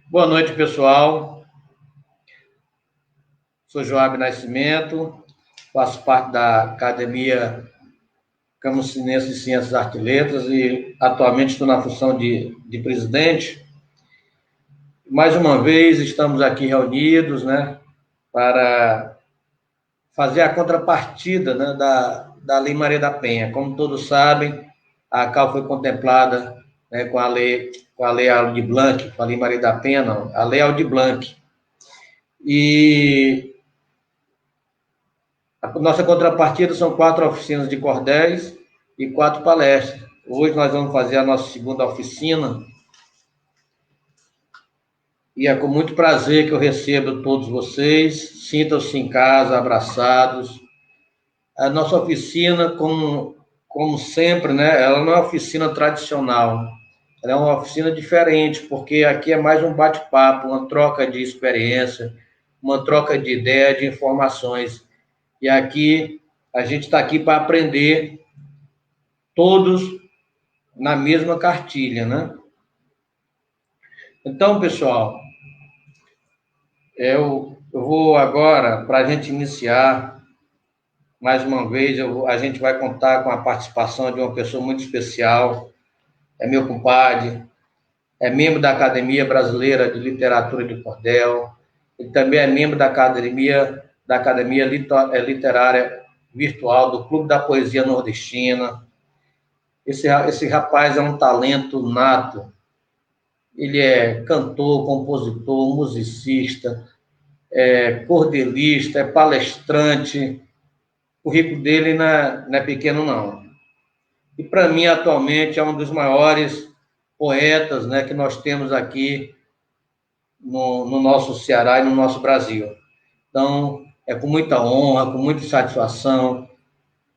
Boa noite, pessoal. Sou Joab Nascimento, faço parte da Academia Camusinense de Ciências, Artes e Letras e atualmente estou na função de presidente. Mais uma vez estamos aqui reunidos, né, para fazer a contrapartida, né, da Lei Maria da Penha. Como todos sabem, a CAL foi contemplada, né, com a lei Aldir Blanc, com a Lei Maria da Penha, não, a Lei Aldir Blanc. E a nossa contrapartida são 4 oficinas de cordéis e 4 palestras. Hoje nós vamos fazer a nossa segunda oficina e é com muito prazer que eu recebo todos vocês. Sintam-se em casa, abraçados. A nossa oficina, como sempre, né, ela não é uma oficina tradicional. Ela é uma oficina diferente, porque aqui é mais um bate-papo, uma troca de experiência, uma troca de ideias, de informações. E aqui, a gente está aqui para aprender todos na mesma cartilha, né? Então, pessoal, eu vou agora, para a gente iniciar, mais uma vez, a gente vai contar com a participação de uma pessoa muito especial, é meu compadre, é membro da Academia Brasileira de Literatura de Cordel, e também é membro da Academia Literária Virtual do Clube da Poesia Nordestina. Esse rapaz é um talento nato. Ele é cantor, compositor, musicista, cordelista, é palestrante. O currículo dele não é pequeno, não. E, para mim, atualmente, é um dos maiores poetas, né, que nós temos aqui no nosso Ceará e no nosso Brasil. Então, é com muita honra, com muita satisfação,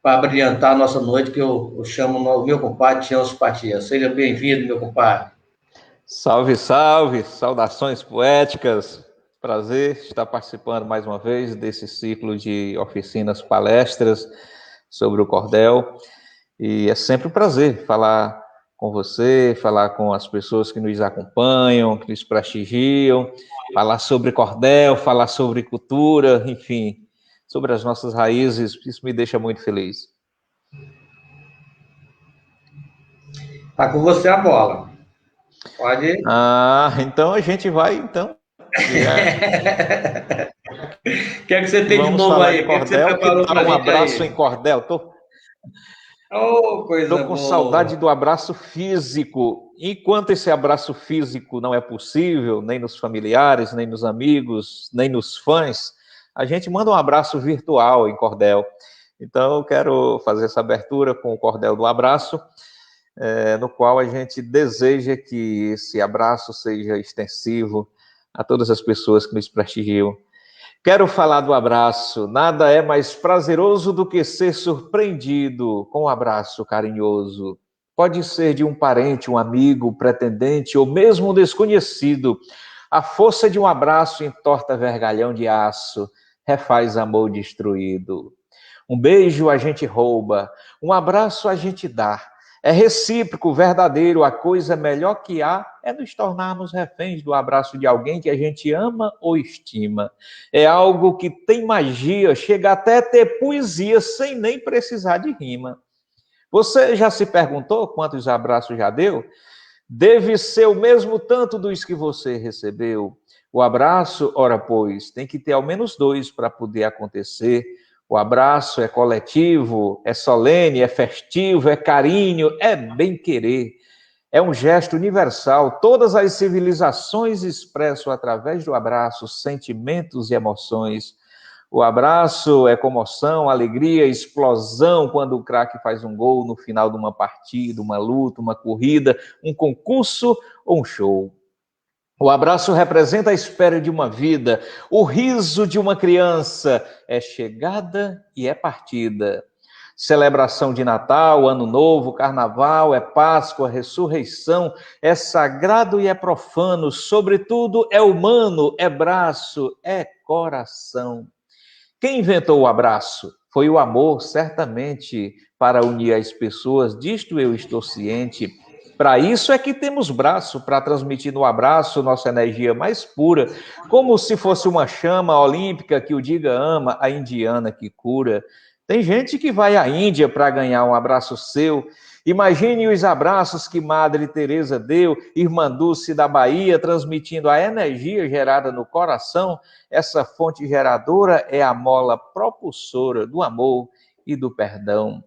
para brilhantar a nossa noite, que eu chamo o meu compadre Tião Simpatia. Seja bem-vindo, meu compadre. Salve, salve! Saudações poéticas. Prazer estar participando mais uma vez desse ciclo de oficinas, palestras sobre o cordel. E é sempre um prazer falar com você, falar com as pessoas que nos acompanham, que nos prestigiam, falar sobre cordel, falar sobre cultura, enfim, sobre as nossas raízes. Isso me deixa muito feliz. Tá com você a bola. Pode. Então a gente vai, então. O que é que você tem de Vamos novo falar aí? de O que é que você cordel. Que preparou para tal a um gente abraço aí? em cordel? Oh, Tô coisa com saudade boa. do abraço físico. Enquanto esse abraço físico não é possível, nem nos familiares, nem nos amigos, nem nos fãs, a gente manda um abraço virtual em cordel. Então, eu quero fazer essa abertura com o cordel do abraço, no qual a gente deseja que esse abraço seja extensivo a todas as pessoas que nos prestigiam. Quero falar do abraço. Nada é mais prazeroso do que ser surpreendido com um abraço carinhoso. Pode ser de um parente, um amigo, pretendente ou mesmo um desconhecido. A força de um abraço entorta vergalhão de aço, refaz amor destruído. Um beijo a gente rouba, um abraço a gente dá. É recíproco, verdadeiro, a coisa melhor que há é nos tornarmos reféns do abraço de alguém que a gente ama ou estima. É algo que tem magia, chega até a ter poesia sem nem precisar de rima. Você já se perguntou quantos abraços já deu? Deve ser o mesmo tanto dos que você recebeu. O abraço, ora pois, tem que ter ao menos 2 para poder acontecer. O abraço é coletivo, é solene, é festivo, é carinho, é bem-querer. É um gesto universal. Todas as civilizações expressam através do abraço sentimentos e emoções. O abraço é comoção, alegria, explosão quando o craque faz um gol no final de uma partida, uma luta, uma corrida, um concurso ou um show. O abraço representa a espera de uma vida, o riso de uma criança, é chegada e é partida. Celebração de Natal, Ano Novo, Carnaval, é Páscoa, ressurreição, é sagrado e é profano, sobretudo é humano, é braço, é coração. Quem inventou o abraço? Foi o amor, certamente, para unir as pessoas, disto eu estou ciente. Para isso é que temos braço, para transmitir no abraço nossa energia mais pura, como se fosse uma chama olímpica que o diga ama, a indiana que cura. Tem gente que vai à Índia para ganhar um abraço seu. Imagine os abraços que Madre Teresa deu, irmã Dulce da Bahia, transmitindo a energia gerada no coração. Essa fonte geradora é a mola propulsora do amor e do perdão.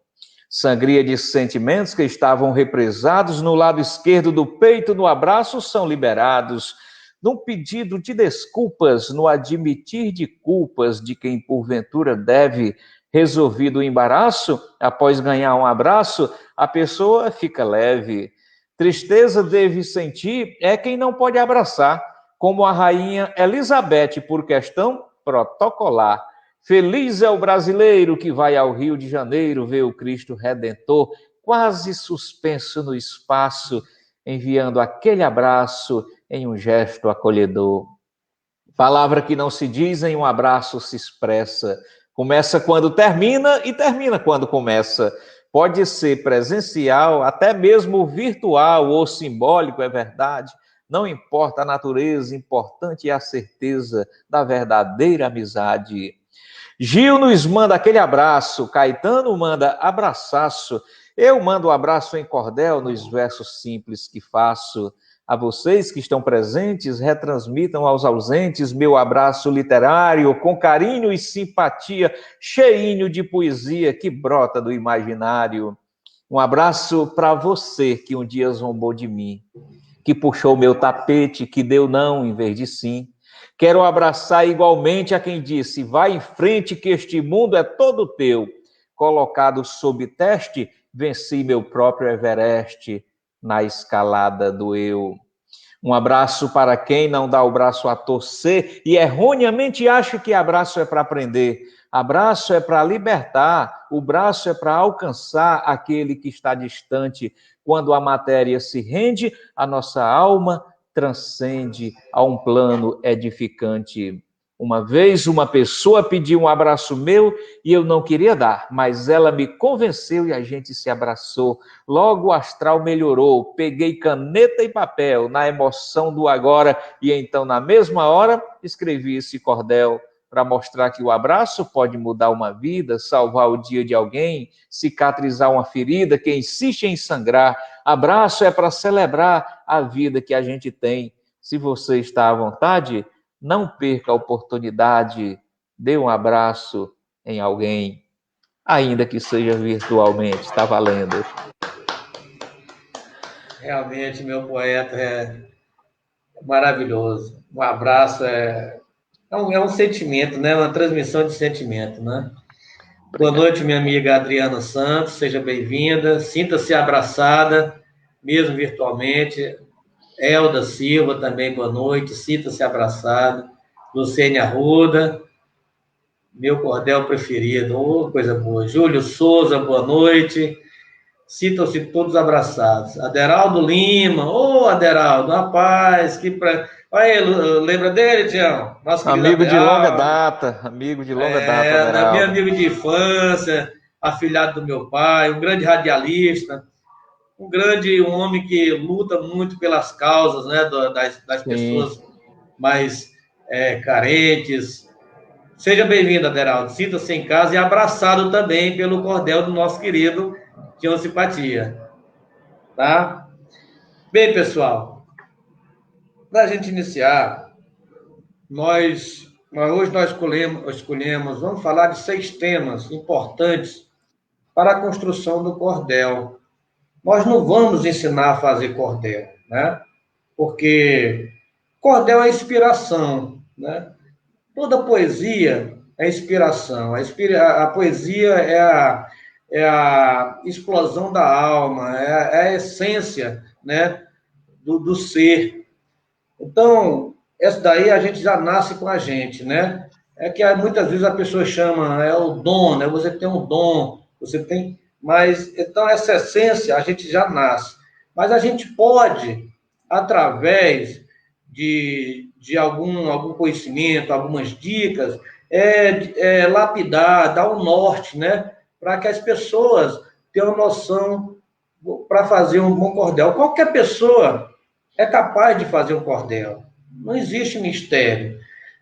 Sangria de sentimentos que estavam represados no lado esquerdo do peito no abraço são liberados. Num pedido de desculpas, no admitir de culpas de quem porventura deve, resolvido o embaraço, após ganhar um abraço, a pessoa fica leve. Tristeza deve sentir é quem não pode abraçar, como a rainha Elizabeth, por questão protocolar. Feliz é o brasileiro que vai ao Rio de Janeiro ver o Cristo Redentor, quase suspenso no espaço, enviando aquele abraço em um gesto acolhedor. Palavra que não se diz em um abraço se expressa. Começa quando termina e termina quando começa. Pode ser presencial, até mesmo virtual ou simbólico, é verdade. Não importa a natureza, importante é a certeza da verdadeira amizade. Gil nos manda aquele abraço, Caetano manda abraçaço, eu mando um abraço em cordel nos versos simples que faço. A vocês que estão presentes, retransmitam aos ausentes meu abraço literário, com carinho e simpatia, cheinho de poesia que brota do imaginário. Um abraço para você que um dia zombou de mim, que puxou meu tapete, que deu não em vez de sim. Quero abraçar igualmente a quem disse, vai em frente que este mundo é todo teu. Colocado sob teste, venci meu próprio Everest na escalada do eu. Um abraço para quem não dá o braço a torcer e erroneamente acha que abraço é para prender. Abraço é para libertar, o braço é para alcançar aquele que está distante. Quando a matéria se rende, a nossa alma transcende a um plano edificante. Uma vez uma pessoa pediu um abraço meu e eu não queria dar, mas ela me convenceu e a gente se abraçou. Logo o astral melhorou, peguei caneta e papel na emoção do agora e então na mesma hora escrevi esse cordel para mostrar que o abraço pode mudar uma vida, salvar o dia de alguém, cicatrizar uma ferida que insiste em sangrar. Abraço é para celebrar a vida que a gente tem. Se você está à vontade, não perca a oportunidade, dê um abraço em alguém, ainda que seja virtualmente, está valendo. Realmente, meu poeta é maravilhoso. Um abraço é um sentimento, né? Uma transmissão de sentimento, né? Boa noite, minha amiga Adriana Santos, seja bem-vinda, sinta-se abraçada, mesmo virtualmente. Elda Silva também, boa noite, sinta-se abraçada. Lucene Arruda, meu cordel preferido, oh, coisa boa. Júlio Souza, boa noite. Sintam-se todos abraçados. Aderaldo Lima, Aderaldo, rapaz, Aí, lembra dele, Tião? Amigo de longa data, Aderaldo. Meu amigo de infância, afilhado do meu pai, um grande radialista, um homem que luta muito pelas causas, né, das pessoas mais carentes. Seja bem-vindo, Aderaldo. Sinta-se em casa e abraçado também pelo cordel do nosso querido Tião Simpatia. Tá? Bem, pessoal, para a gente iniciar, hoje nós escolhemos, vamos falar de 6 temas importantes para a construção do cordel. Nós não vamos ensinar a fazer cordel, né? Porque cordel é inspiração, né? Toda poesia é inspiração. A poesia é a explosão da alma, é a essência, né, do ser. Então, essa daí a gente já nasce com a gente, né? É que muitas vezes a pessoa chama, é o dom, né? Você tem um dom, você tem... Mas, então, essa essência a gente já nasce. Mas a gente pode, através de algum conhecimento, algumas dicas, lapidar, dar um norte, né? Para que as pessoas tenham noção para fazer um bom cordel. Qualquer pessoa é capaz de fazer um cordel. Não existe mistério.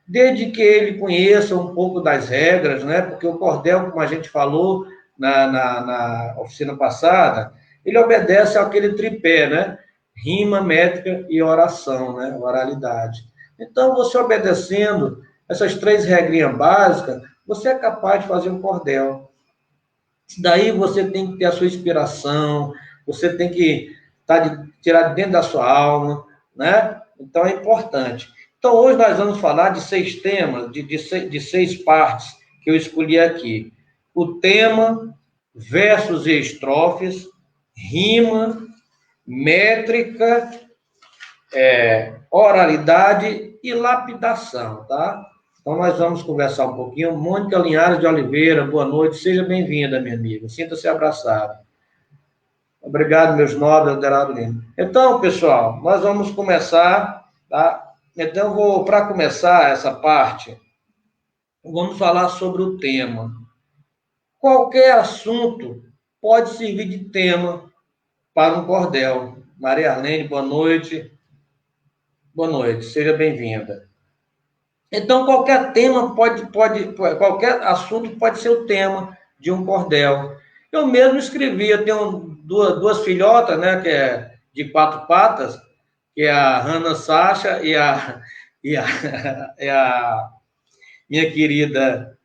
Desde que ele conheça um pouco das regras, né? Porque o cordel, como a gente falou na oficina passada, ele obedece àquele tripé, né? Rima, métrica e oração, né? Oralidade. Então, você obedecendo essas 3 regrinhas básicas, você é capaz de fazer um cordel. Daí você tem que ter a sua inspiração, você tem que tirar de dentro da sua alma, né? Então é importante. Então hoje nós vamos falar de 6 temas, de 6 partes que eu escolhi aqui. O tema, versos e estrofes, rima, métrica, oralidade e lapidação, tá? Então, nós vamos conversar um pouquinho. Mônica Linhares de Oliveira, boa noite, seja bem-vinda, minha amiga. Sinta-se abraçada. Obrigado, meus nobres, Aderaldo Lima. Então, pessoal, nós vamos começar, tá? Então, para começar essa parte, vamos falar sobre o tema. Qualquer assunto pode servir de tema para um cordel. Maria Arlene, boa noite. Boa noite, seja bem-vinda. Então, qualquer tema qualquer assunto pode ser o tema de um cordel. Eu mesmo escrevi, eu tenho duas filhotas, né, que é de 4 patas, que é a Hannah Sacha e a minha querida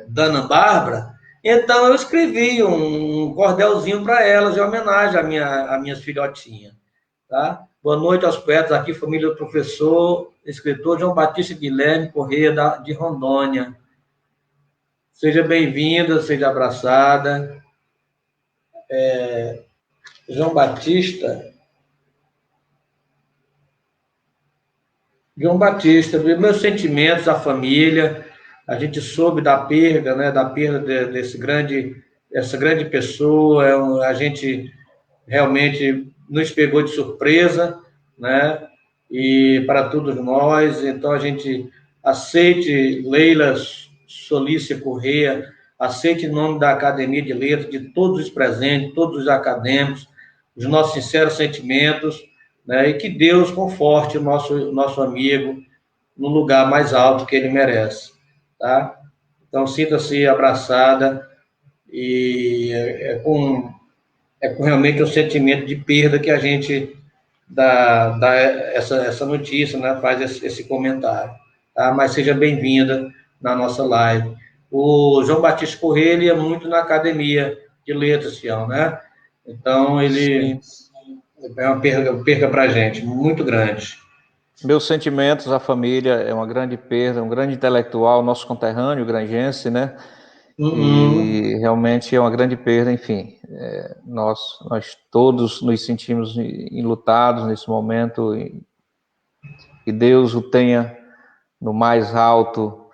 Dana Bárbara. Então, eu escrevi um cordelzinho para elas, em homenagem às minhas filhotinhas. Tá? Boa noite aos poetas aqui, família do professor, escritor João Batista Guilherme Corrêa, de Rondônia. Seja bem-vinda, seja abraçada. João Batista, meus sentimentos à família, a gente soube da perda, né, dessa grande pessoa, a gente realmente nos pegou de surpresa, né? E para todos nós, então a gente aceite Leila Solícia Corrêa, aceite em nome da Academia de Letras, de todos os presentes, todos os acadêmicos, os nossos sinceros sentimentos, né? E que Deus conforte o nosso amigo no lugar mais alto que ele merece, tá? Então sinta-se abraçada e com realmente um sentimento de perda que a gente dá essa notícia, né? Faz esse comentário. Tá? Mas seja bem-vinda na nossa live. O João Batista Corrêa, ele é muito na Academia de Letras, Fião, né? Então, ele é uma perda para a gente, muito grande. Meus sentimentos à família, é uma grande perda, um grande intelectual, nosso conterrâneo, grangense, né? E realmente é uma grande perda, enfim. Nós todos nos sentimos enlutados nesse momento e que Deus o tenha no mais alto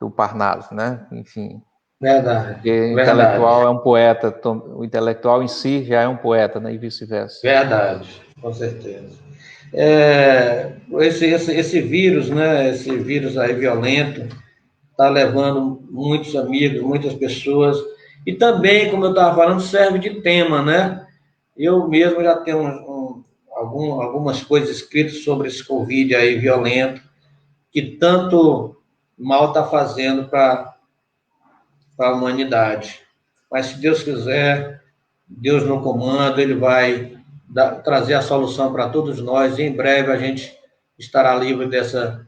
do Parnaso, né? Enfim. Verdade. Porque o intelectual é um poeta, o intelectual em si já é um poeta, né? E vice-versa. Verdade, com certeza. Esse vírus, né? Esse vírus aí violento, está levando muitos amigos, muitas pessoas, e também, como eu estava falando, serve de tema, né? Eu mesmo já tenho algumas coisas escritas sobre esse Covid aí violento, que tanto mal está fazendo para a humanidade. Mas se Deus quiser, Deus no comando, Ele vai trazer a solução para todos nós, e em breve a gente estará livre dessa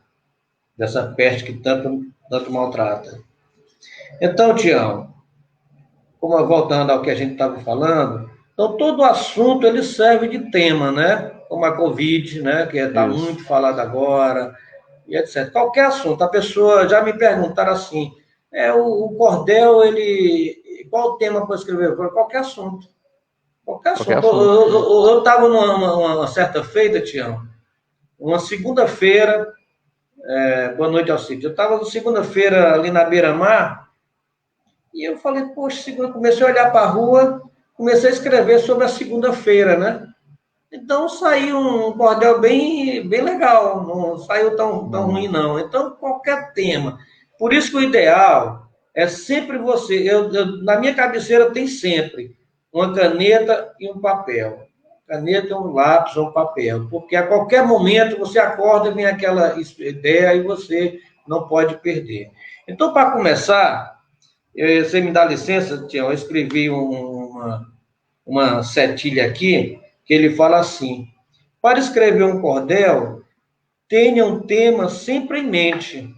peste que tanto maltrata. Então, Tião, voltando ao que a gente estava falando, então todo assunto ele serve de tema, né? Como a Covid, né? Que está muito falado agora, e etc. Qualquer assunto. A pessoa já me perguntaram assim, o cordel, qual o tema para escrever? Qualquer assunto. Qualquer assunto. Eu estava numa certa feita, Tião, uma segunda-feira. Boa noite, Alcides. Eu estava na segunda-feira ali na beira-mar e eu falei, poxa, comecei a olhar para a rua, comecei a escrever sobre a segunda-feira, né? Então saiu um cordel bem legal, não saiu tão ruim, não. Então, qualquer tema. Por isso que o ideal é sempre você. Na minha cabeceira tem sempre uma caneta e um papel. Caneta, um lápis ou um papel. Porque a qualquer momento você acorda, vem aquela ideia e você não pode perder. Então, para começar, você me dá licença, Tião, eu escrevi uma setilha aqui, que ele fala assim: para escrever um cordel, tenha um tema sempre em mente.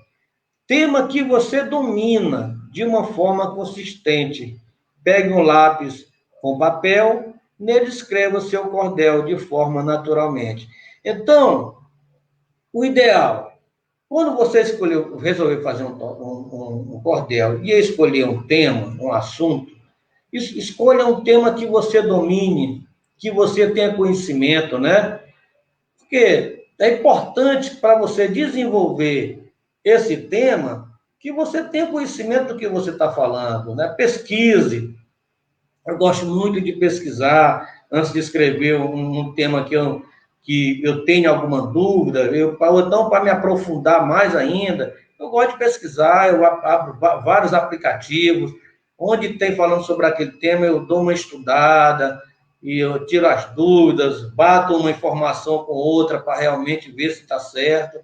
Tema que você domina de uma forma consistente. Pegue um lápis com papel, nele escreva seu cordel de forma naturalmente. Então, o ideal, quando você resolver fazer um cordel e escolher um tema, um assunto, escolha um tema que você domine, que você tenha conhecimento, né? Porque é importante para você desenvolver esse tema que você tenha conhecimento do que você está falando, né? Pesquise. Eu gosto muito de pesquisar antes de escrever um tema que eu tenho alguma dúvida, ou então para me aprofundar mais ainda, eu gosto de pesquisar, eu abro vários aplicativos, onde tem falando sobre aquele tema, eu dou uma estudada, e eu tiro as dúvidas, bato uma informação com outra para realmente ver se está certo,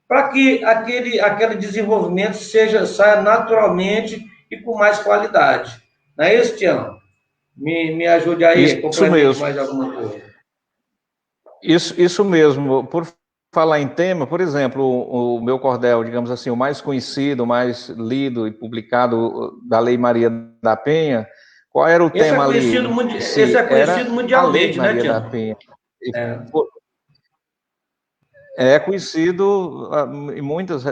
para que aquele desenvolvimento saia naturalmente e com mais qualidade. Não é isso, Tião? Me ajude aí, Isso complemente mesmo. mais alguma coisa. Isso mesmo. Por falar em tema, por exemplo, o meu cordel, digamos assim, o mais conhecido, o mais lido e publicado da Lei Maria da Penha, qual era o tema ali? Esse é conhecido A Lei mundialmente, né, Maria da Tião? Penha. É. É conhecido em muitos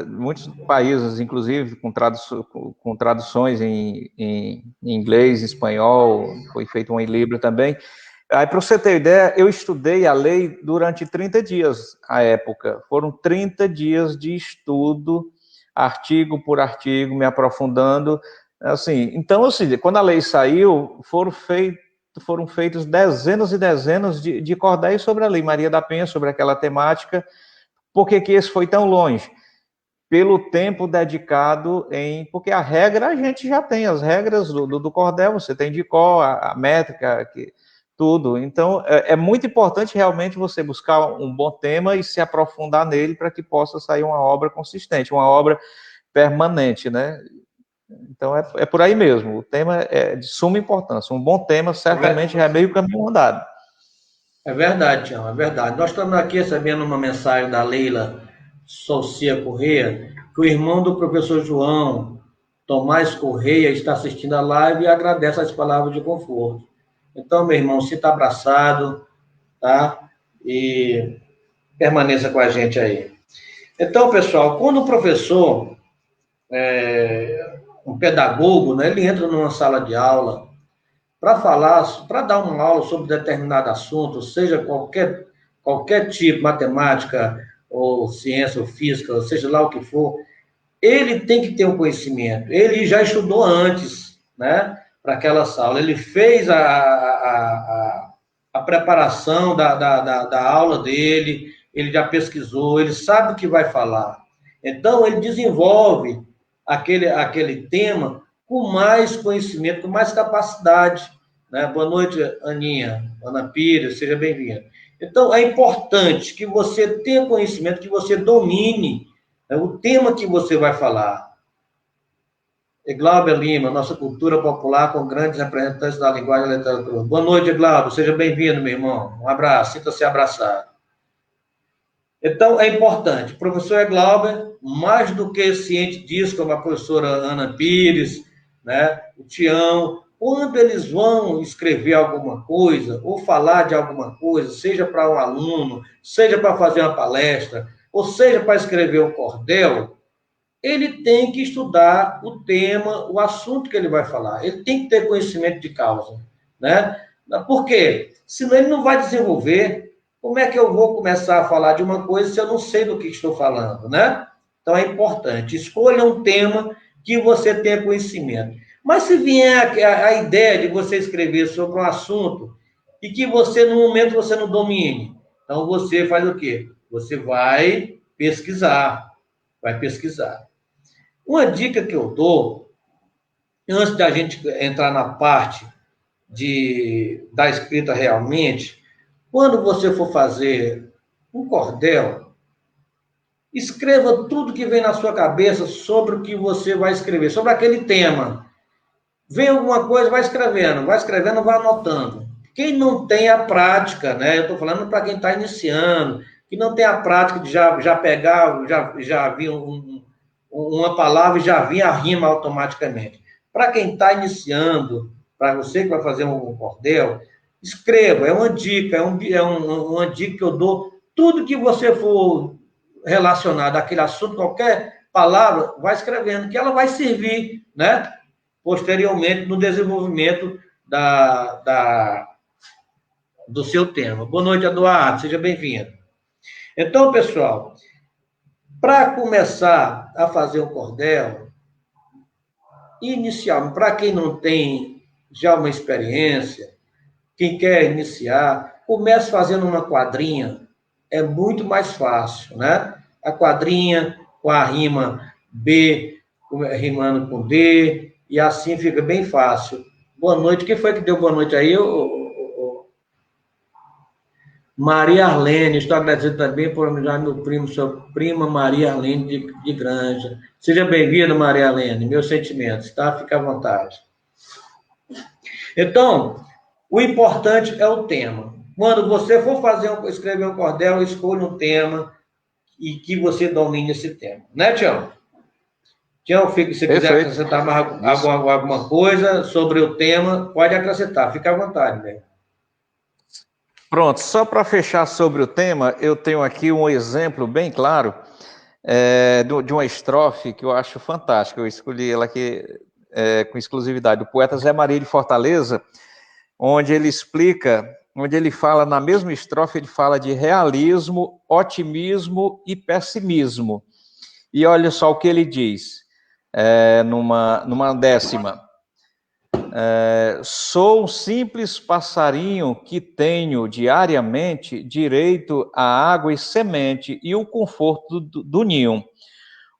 países, inclusive com traduções em inglês, espanhol, foi feito um em Libra também. Aí, para você ter ideia, eu estudei a lei durante 30 dias, à época. Foram 30 dias de estudo, artigo por artigo, me aprofundando. Assim, então, assim, quando a lei saiu, foram feitos dezenas e dezenas de cordéis sobre a Lei Maria da Penha, sobre aquela temática. Por que esse foi tão longe? Pelo tempo dedicado porque a regra a gente já tem, as regras do cordel, você tem de cor, a métrica, tudo. Então, é muito importante realmente você buscar um bom tema e se aprofundar nele para que possa sair uma obra consistente, uma obra permanente, né? Então, é por aí mesmo. O tema é de suma importância. Um bom tema certamente é meio caminho andado. É verdade, Tião, é verdade. Nós estamos aqui recebendo uma mensagem da Leila Soucia Corrêa, que o irmão do professor João, Tomás Corrêa, está assistindo a live e agradece as palavras de conforto. Então, meu irmão, sinta abraçado, tá? E permaneça com a gente aí. Então, pessoal, quando o professor, um pedagogo, né, ele entra numa sala de aula para dar uma aula sobre determinado assunto, seja qualquer tipo, matemática, ou ciência, ou física, ou seja lá o que for, ele tem que ter um conhecimento. Ele já estudou antes, né, para aquela sala. Ele fez a preparação da aula dele, ele já pesquisou, ele sabe o que vai falar. Então, ele desenvolve aquele tema com mais conhecimento, com mais capacidade. Né? Boa noite, Aninha, Ana Pires, seja bem-vinda. Então, é importante que você tenha conhecimento, que você domine, né, o tema que você vai falar. Eglauber Lima, nossa cultura popular com grandes representantes da linguagem e da literatura. Boa noite, Eglauber, seja bem-vindo, meu irmão. Um abraço, sinta-se abraçado. Então, é importante. O professor Eglauber, mais do que ciente disso, como a professora Ana Pires, né, o Tião, quando eles vão escrever alguma coisa, ou falar de alguma coisa, seja para um aluno, seja para fazer uma palestra, ou seja para escrever um cordel, ele tem que estudar o tema, o assunto que ele vai falar. Ele tem que ter conhecimento de causa, né? Por quê? Senão ele não vai desenvolver. Como é que eu vou começar a falar de uma coisa se eu não sei do que estou falando, né? Então é importante. Escolha um tema que você tenha conhecimento. Mas se vier a ideia de você escrever sobre um assunto e que você, no momento, você não domine, então você faz o quê? Você vai pesquisar. Vai pesquisar. Uma dica que eu dou, antes da gente entrar na parte da escrita realmente, quando você for fazer um cordel, escreva tudo que vem na sua cabeça sobre o que você vai escrever, sobre aquele tema. Vem alguma coisa, vai escrevendo, vai anotando. Quem não tem a prática, né? Eu estou falando para quem está iniciando, que não tem a prática de já pegar, já vir uma palavra e já vir a rima automaticamente. Para quem está iniciando, para você que vai fazer um cordel, escreva, é uma dica, uma dica que eu dou. Tudo que você for relacionado àquele assunto, qualquer palavra, vai escrevendo, que ela vai servir, né? Posteriormente no desenvolvimento do seu tema. Boa noite, Eduardo, seja bem-vindo. Então, pessoal, para começar a fazer o cordel, inicialmente, para quem não tem já uma experiência, quem quer iniciar, comece fazendo uma quadrinha, é muito mais fácil, né? A quadrinha com a rima B, rimando com D, e assim fica bem fácil. Boa noite. Quem foi que deu boa noite aí? Maria Arlene, estou agradecendo também por homenagear meu primo, sua prima Maria Arlene de Granja. Seja bem-vinda, Maria Arlene, meus sentimentos, tá? Fica à vontade. Então, o importante é o tema. Quando você for escrever um cordel, escolha um tema e que você domine esse tema. Né, Tião? Tião, se quiser acrescentar mais alguma coisa sobre o tema, pode acrescentar. Fica à vontade, né? Pronto, só para fechar sobre o tema, eu tenho aqui um exemplo bem claro de uma estrofe que eu acho fantástica. Eu escolhi ela aqui com exclusividade, do poeta Zé Maria de Fortaleza, onde ele fala, na mesma estrofe, ele fala de realismo, otimismo e pessimismo. E olha só o que ele diz, numa décima. Sou um simples passarinho que tenho diariamente direito à água e semente e o conforto do ninho.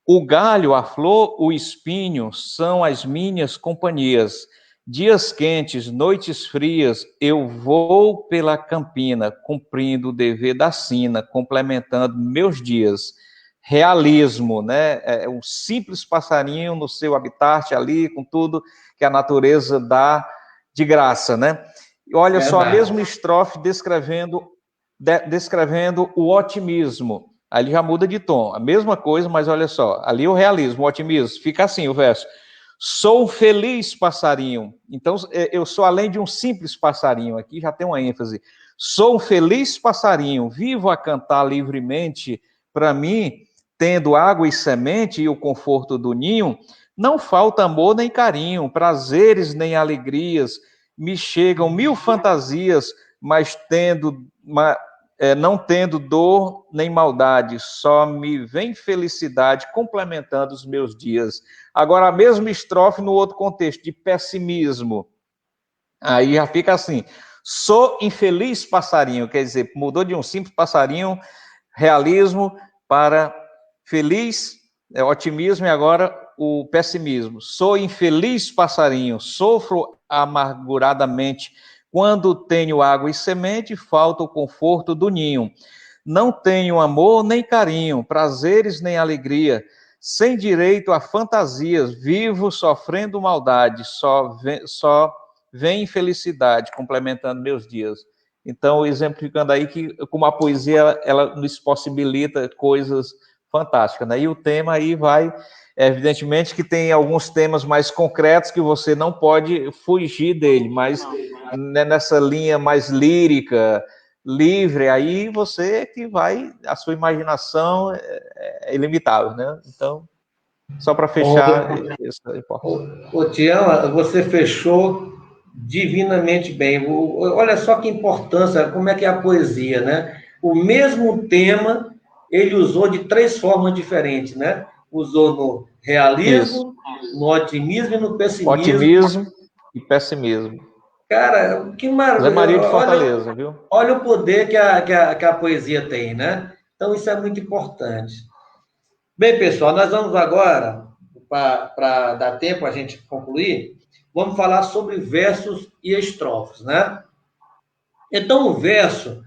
O galho, a flor, o espinho são as minhas companhias. Dias quentes, noites frias, eu vou pela campina, cumprindo o dever da sina, complementando meus dias. Realismo, né? É um simples passarinho no seu habitat ali, com tudo que a natureza dá de graça, né? E olha só, a mesma estrofe descrevendo o otimismo. Aí ele já muda de tom, a mesma coisa, mas olha só, ali o realismo, o otimismo, fica assim o verso. Sou um feliz passarinho. Então, eu sou além de um simples passarinho, aqui já tem uma ênfase. Sou um feliz passarinho, vivo a cantar livremente, para mim, tendo água e semente e o conforto do ninho, não falta amor nem carinho, prazeres nem alegrias, me chegam mil fantasias, mas não tendo dor nem maldade, só me vem felicidade complementando os meus dias. Agora, a mesma estrofe no outro contexto, de pessimismo. Aí já fica assim, sou infeliz passarinho, quer dizer, mudou de um simples passarinho, realismo, para feliz, otimismo, e agora o pessimismo. Sou infeliz passarinho, sofro amarguradamente, quando tenho água e semente, falta o conforto do ninho. Não tenho amor nem carinho, prazeres nem alegria, sem direito a fantasias, vivo sofrendo maldade, só vem infelicidade, complementando meus dias. Então, exemplificando aí que, como a poesia, ela nos possibilita coisas fantásticas, né? E o tema aí vai, evidentemente que tem alguns temas mais concretos que você não pode fugir dele, mas nessa linha mais lírica, livre, aí você que vai, a sua imaginação é ilimitável, né? Então, só para fechar, isso é importante. Ô, Tião, você fechou divinamente bem. Olha só que importância, como é que é a poesia, né? O mesmo tema, ele usou de 3 formas diferentes, né? Usou no realismo, no otimismo e no pessimismo. Otimismo e pessimismo. Cara, que maravilha. Zé Maria de Fortaleza, viu? Olha o poder que a poesia tem, né? Então, isso é muito importante. Bem, pessoal, nós vamos agora, para dar tempo a gente concluir, vamos falar sobre versos e estrofes, né? Então, o verso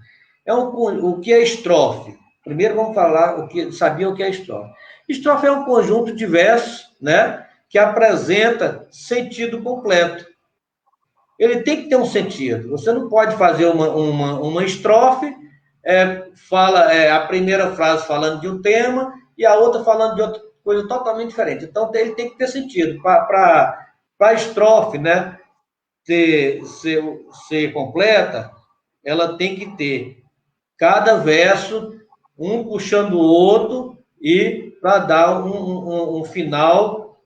o que é estrofe? Primeiro vamos falar saber o que é estrofe. Estrofe é um conjunto de versos, né, que apresenta sentido completo. Ele tem que ter um sentido. Você não pode fazer uma estrofe, a primeira frase falando de um tema e a outra falando de outra coisa totalmente diferente. Então, ele tem que ter sentido. Para a estrofe, né, ser completa, ela tem que ter cada verso, um puxando o outro, e para dar um final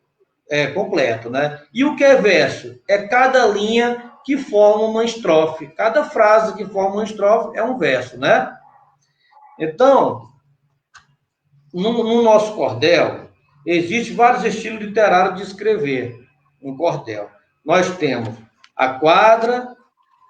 completo, né? E o que é verso? É cada linha que forma uma estrofe. Cada frase que forma uma estrofe é um verso, né? Então, no nosso cordel, existem vários estilos literários de escrever um cordel. Nós temos a quadra,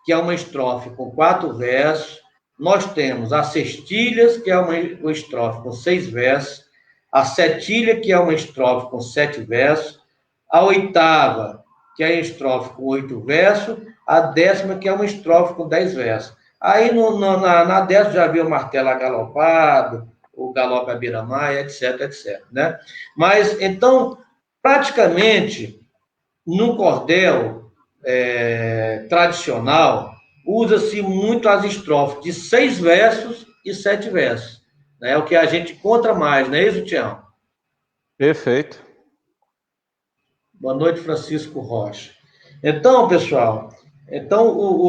que é uma estrofe com 4 versos. Nós temos as sextilhas, que é uma estrofe com 6 versos. A setilha, que é uma estrofe com 7 versos. A oitava, que é a estrofe com 8 versos. A 10ª, que é uma estrofe com 10 versos. Aí, na 10ª, já viu o martelo agalopado, o galope à beira-mar, etc, etc, né? Mas, então, praticamente, no cordel tradicional, usa-se muito as estrofes de 6 versos e 7 versos. Né? É o que a gente encontra mais, não é isso, Tião? Perfeito. Boa noite, Francisco Rocha. Então, pessoal,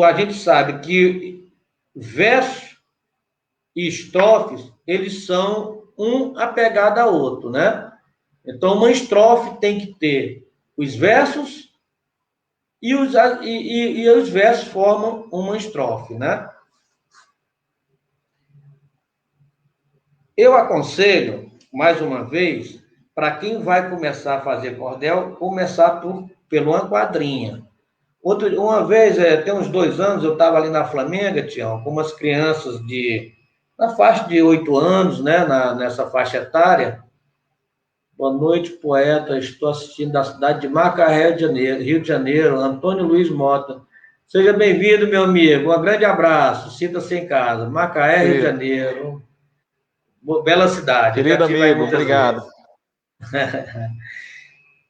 a gente sabe que versos e estrofes, eles são um apegado ao outro, né? Então, uma estrofe tem que ter os versos e os versos formam uma estrofe, né? Eu aconselho, mais uma vez, para quem vai começar a fazer cordel, começar pela uma quadrinha. Uma vez, tem uns 2 anos, eu estava ali na Flamenga, Tião, com umas crianças na faixa de 8 anos, né, nessa faixa etária. Boa noite, poeta. Estou assistindo da cidade de Macaé, Rio de Janeiro, Antônio Luiz Mota. Seja bem-vindo, meu amigo. Um grande abraço. Sinta-se em casa. Macaé, Rio de Janeiro. Bela cidade. Querido amigo, obrigado.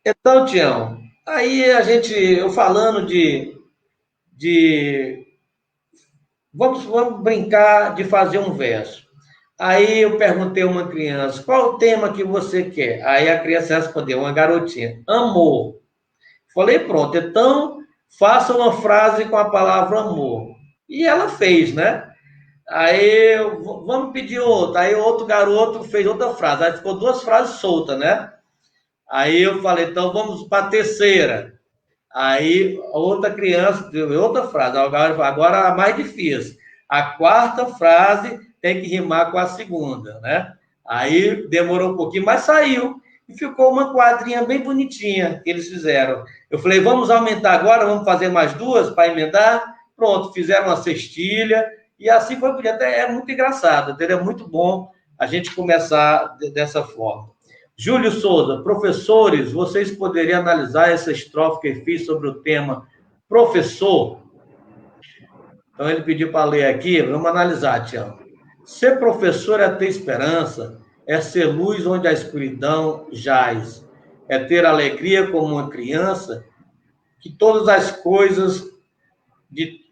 Então, Tião, aí eu falando vamos brincar de fazer um verso. Aí eu perguntei a uma criança, qual o tema que você quer? Aí a criança respondeu, uma garotinha, amor. Falei, pronto, então faça uma frase com a palavra amor. E ela fez, né? Aí, vamos pedir outra. Aí outro garoto fez outra frase. Aí ficou 2 frases soltas, né? Aí eu falei, então vamos para a terceira. Aí outra criança deu outra frase. Agora a mais difícil. A 4ª frase tem que rimar com a 2ª, né? Aí demorou um pouquinho, mas saiu. E ficou uma quadrinha bem bonitinha que eles fizeram. Eu falei, vamos aumentar agora, vamos fazer mais 2 para emendar. Pronto, fizeram uma cestilha. E assim foi, é muito engraçado, entendeu? É muito bom a gente começar dessa forma. Júlio Souza, professores, vocês poderiam analisar essa estrofe que eu fiz sobre o tema professor? Então, ele pediu para ler aqui, vamos analisar, Tiago. Ser professor é ter esperança, é ser luz onde a escuridão jaz, é ter alegria como uma criança, que todas as coisas, que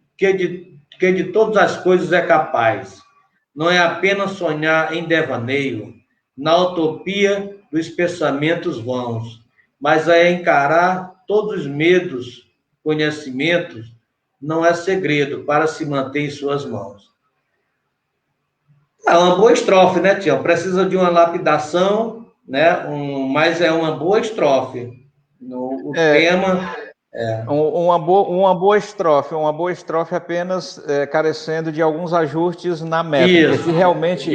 de todas as coisas é capaz. Não é apenas sonhar em devaneio, na utopia dos pensamentos vãos, mas é encarar todos os medos, conhecimentos, não é segredo para se manter em suas mãos. É uma boa estrofe, né, Tião? Precisa de uma lapidação, né? Mas é uma boa estrofe. O tema... Uma boa estrofe apenas carecendo de alguns ajustes na métrica. Isso, que realmente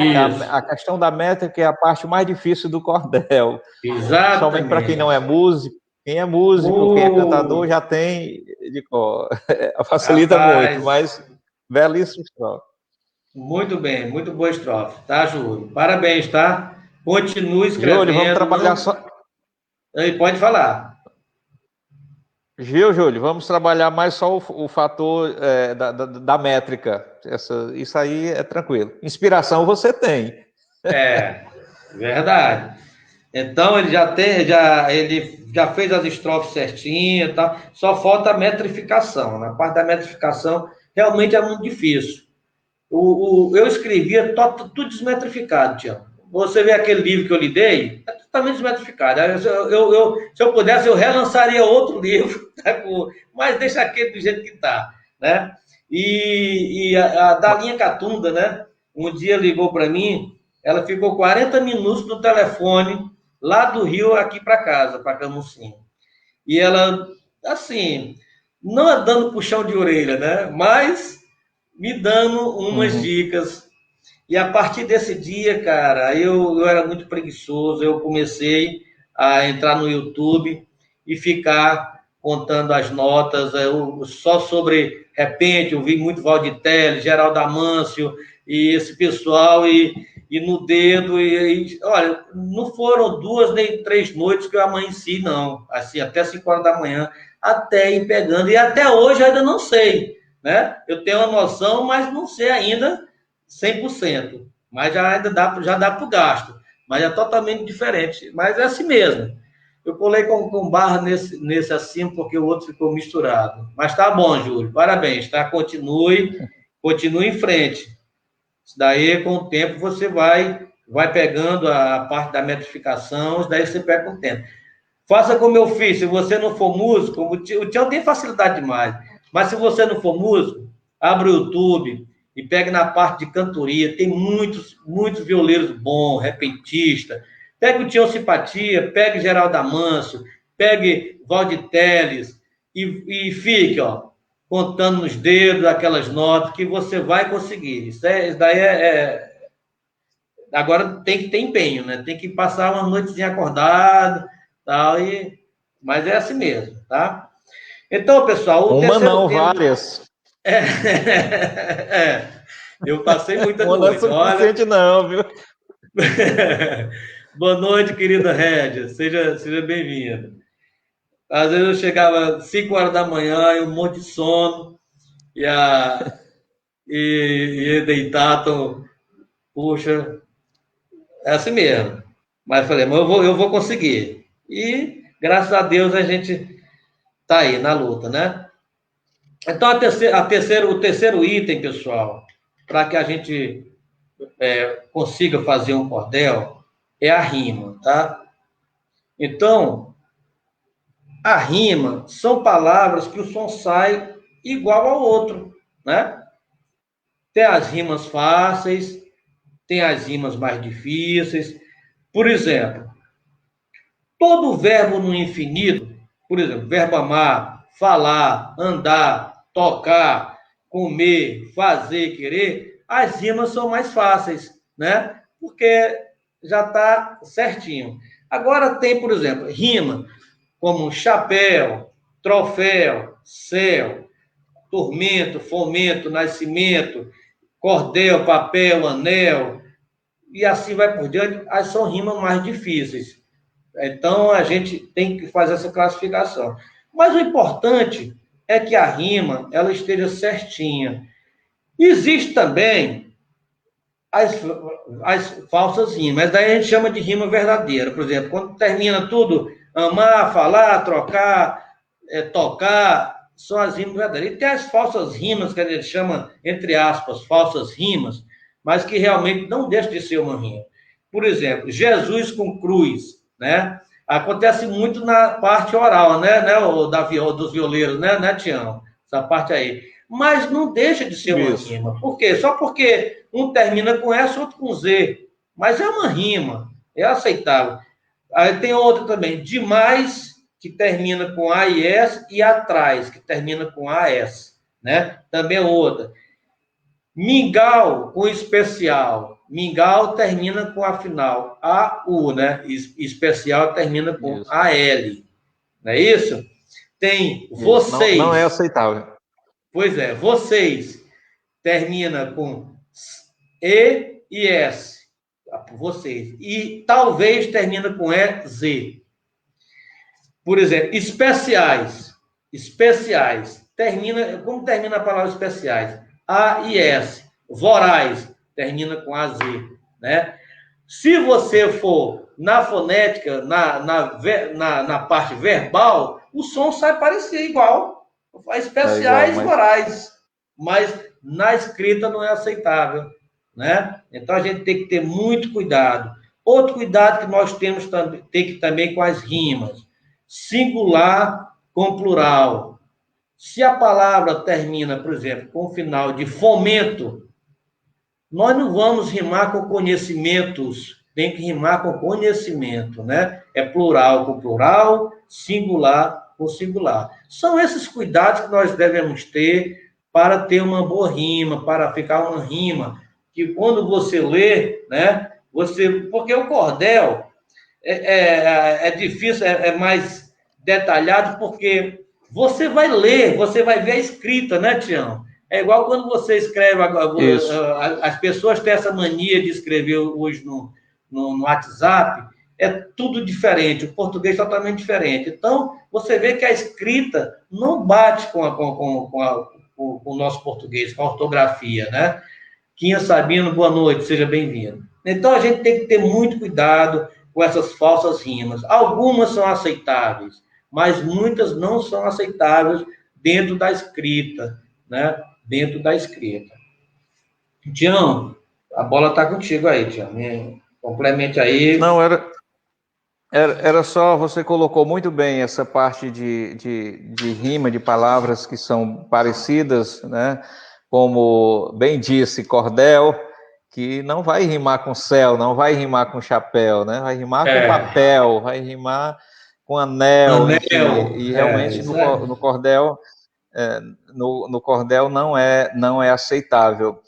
a questão da métrica é a parte mais difícil do cordel. Exatamente. Somente para quem não é músico. Quem é músico, quem é cantador, já tem de cor. Facilita muito, mas belíssima estrofe. Muito bem, muito boa estrofe, tá, Júlio? Parabéns, tá? Continue escrevendo. Júlio, vamos trabalhar só... Aí, pode falar. Viu, Júlio? Vamos trabalhar mais só o fator da métrica. Isso aí é tranquilo. Inspiração você tem. É, verdade. Então ele ele já fez as estrofes certinho, tá? Só falta a metrificação. Na parte da metrificação realmente é muito difícil. Eu escrevia tudo desmetrificado, Tiago. Você vê aquele livro que eu lhe dei, é totalmente desmetrificado. Se eu pudesse, eu relançaria outro livro, tá? Mas deixa aquele do jeito que está, né? E a Dalinha Catunda, né? Um dia ligou para mim, ela ficou 40 minutos no telefone, lá do Rio aqui para casa, para Camusim. E ela, assim, não é dando puxão de orelha, né? Mas me dando umas dicas. E a partir desse dia, cara, eu era muito preguiçoso, eu comecei a entrar no YouTube e ficar contando as notas, só sobre repente, eu vi muito Valditelli, Geraldo Amâncio e esse pessoal, e no dedo, olha, não foram 2 nem 3 noites que eu amanheci, não, assim, até 5 horas da manhã, até ir pegando, e até hoje eu ainda não sei, né? Eu tenho uma noção, mas não sei ainda 100%, mas já dá para o gasto, mas é totalmente diferente, mas é assim mesmo. Eu colei com barra nesse assim, porque o outro ficou misturado. Mas tá bom, Júlio, parabéns, tá? Continue em frente. Isso daí, com o tempo, você vai pegando a parte da metrificação, isso daí você pega com o tempo. Faça como eu fiz, se você não for músico, o Tião tem facilidade demais, mas se você não for músico, abre o YouTube e pegue na parte de cantoria, tem muitos violeiros bons, repentistas. Pegue o Tião Simpatia, pegue Geraldo Amâncio, pegue Valditelli e fique, ó, contando nos dedos aquelas notas que você vai conseguir. Isso daí Agora tem que ter empenho, né? Tem que passar uma noitezinha acordado, tal, mas é assim mesmo, tá? Então, pessoal, o Uma terceiro não, tema... várias. Eu passei muita Uma não é noite, olha. suficiente não, viu? Boa noite, querida Rédia. Seja bem-vinda. Às vezes eu chegava 5 horas da manhã e um monte de sono, ia deitar, então, puxa, é assim mesmo. Mas falei, mas eu vou conseguir. E, graças a Deus, a gente tá aí na luta, né? Então, o terceiro item, pessoal, para que a gente consiga fazer um cordel, é a rima, tá? Então, a rima são palavras que o som sai igual ao outro, né? Tem as rimas fáceis, tem as rimas mais difíceis. Por exemplo, todo verbo no infinito, por exemplo, verbo amar, falar, andar, tocar, comer, fazer, querer, as rimas são mais fáceis, né? Porque já está certinho. Agora tem, por exemplo, rima como chapéu, troféu, céu, tormento, fomento, nascimento, cordel, papel, anel, e assim vai por diante. As são rimas mais difíceis. Então, a gente tem que fazer essa classificação. Mas o importante é que a rima ela esteja certinha. Existe também as falsas rimas, daí a gente chama de rima verdadeira. Por exemplo, quando termina tudo, amar, falar, trocar, tocar, são as rimas verdadeiras. E tem as falsas rimas, que a gente chama, entre aspas, falsas rimas, mas que realmente não deixam de ser uma rima. Por exemplo, Jesus com cruz, né? Acontece muito na parte oral, né, dos violeiros, né, Tião? Essa parte aí. Mas não deixa de ser uma rima. Por quê? Só porque um termina com S, outro com Z. Mas é uma rima, é aceitável. Aí tem outra também, demais, que termina com A e S, e atrás, que termina com AS, né? Também é outra. Mingau com especial. Mingau termina com a final AU, né? Especial termina com isso. AL. Não é isso? Tem vocês. Não é aceitável. Pois é, vocês termina com E e S. Vocês. E talvez termina com EZ. Por exemplo, especiais. especiais. Como termina a palavra especiais? A e S. Vorais, termina com AZ, né? Se você for na fonética, na parte verbal, o som sai parecer igual. Especiais, igual, vorais. Mas na escrita não é aceitável, né? Então a gente tem que ter muito cuidado. Outro cuidado que nós temos também com as rimas. Singular com plural. Se a palavra termina, por exemplo, com o final de fomento, nós não vamos rimar com conhecimentos, tem que rimar com conhecimento, né? É plural com plural, singular com singular. São esses cuidados que nós devemos ter para ter uma boa rima, para ficar uma rima que quando você lê, né? Porque o cordel é difícil, é mais detalhado, porque você vai ler, você vai ver a escrita, né, Tião? É igual quando você escreve, as pessoas têm essa mania de escrever hoje no WhatsApp, é tudo diferente, o português é totalmente diferente. Então, você vê que a escrita não bate com o nosso português, com a ortografia, né? Quinha Sabino, boa noite, seja bem-vindo. Então, a gente tem que ter muito cuidado com essas falsas rimas. Algumas são aceitáveis, mas muitas não são aceitáveis dentro da escrita, né? Dentro da escrita. Tião, a bola está contigo aí, Tião. Complemente aí. Não, era só, você colocou muito bem essa parte de rima, de palavras que são parecidas, né? Como bem disse, cordel, que não vai rimar com céu, não vai rimar com chapéu, né? Vai rimar com papel, vai rimar com anel, enfim, e realmente no cordel, no cordel não é aceitável.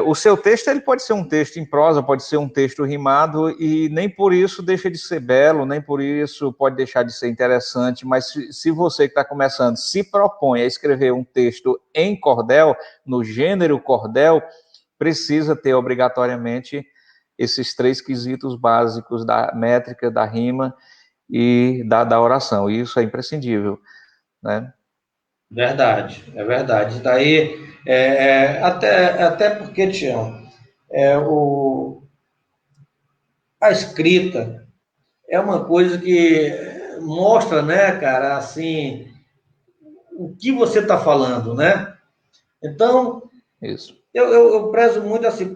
O seu texto ele pode ser um texto em prosa, pode ser um texto rimado, e nem por isso deixa de ser belo, nem por isso pode deixar de ser interessante, mas se você que está começando se propõe a escrever um texto em cordel, no gênero cordel, precisa ter obrigatoriamente esses 3 quesitos básicos da métrica, da rima e da oração, e isso é imprescindível, né? Verdade, é verdade. Daí, até porque, Tião, a escrita é uma coisa que mostra, né, cara, assim, o que você está falando, né? Então, isso. Eu prezo muito assim,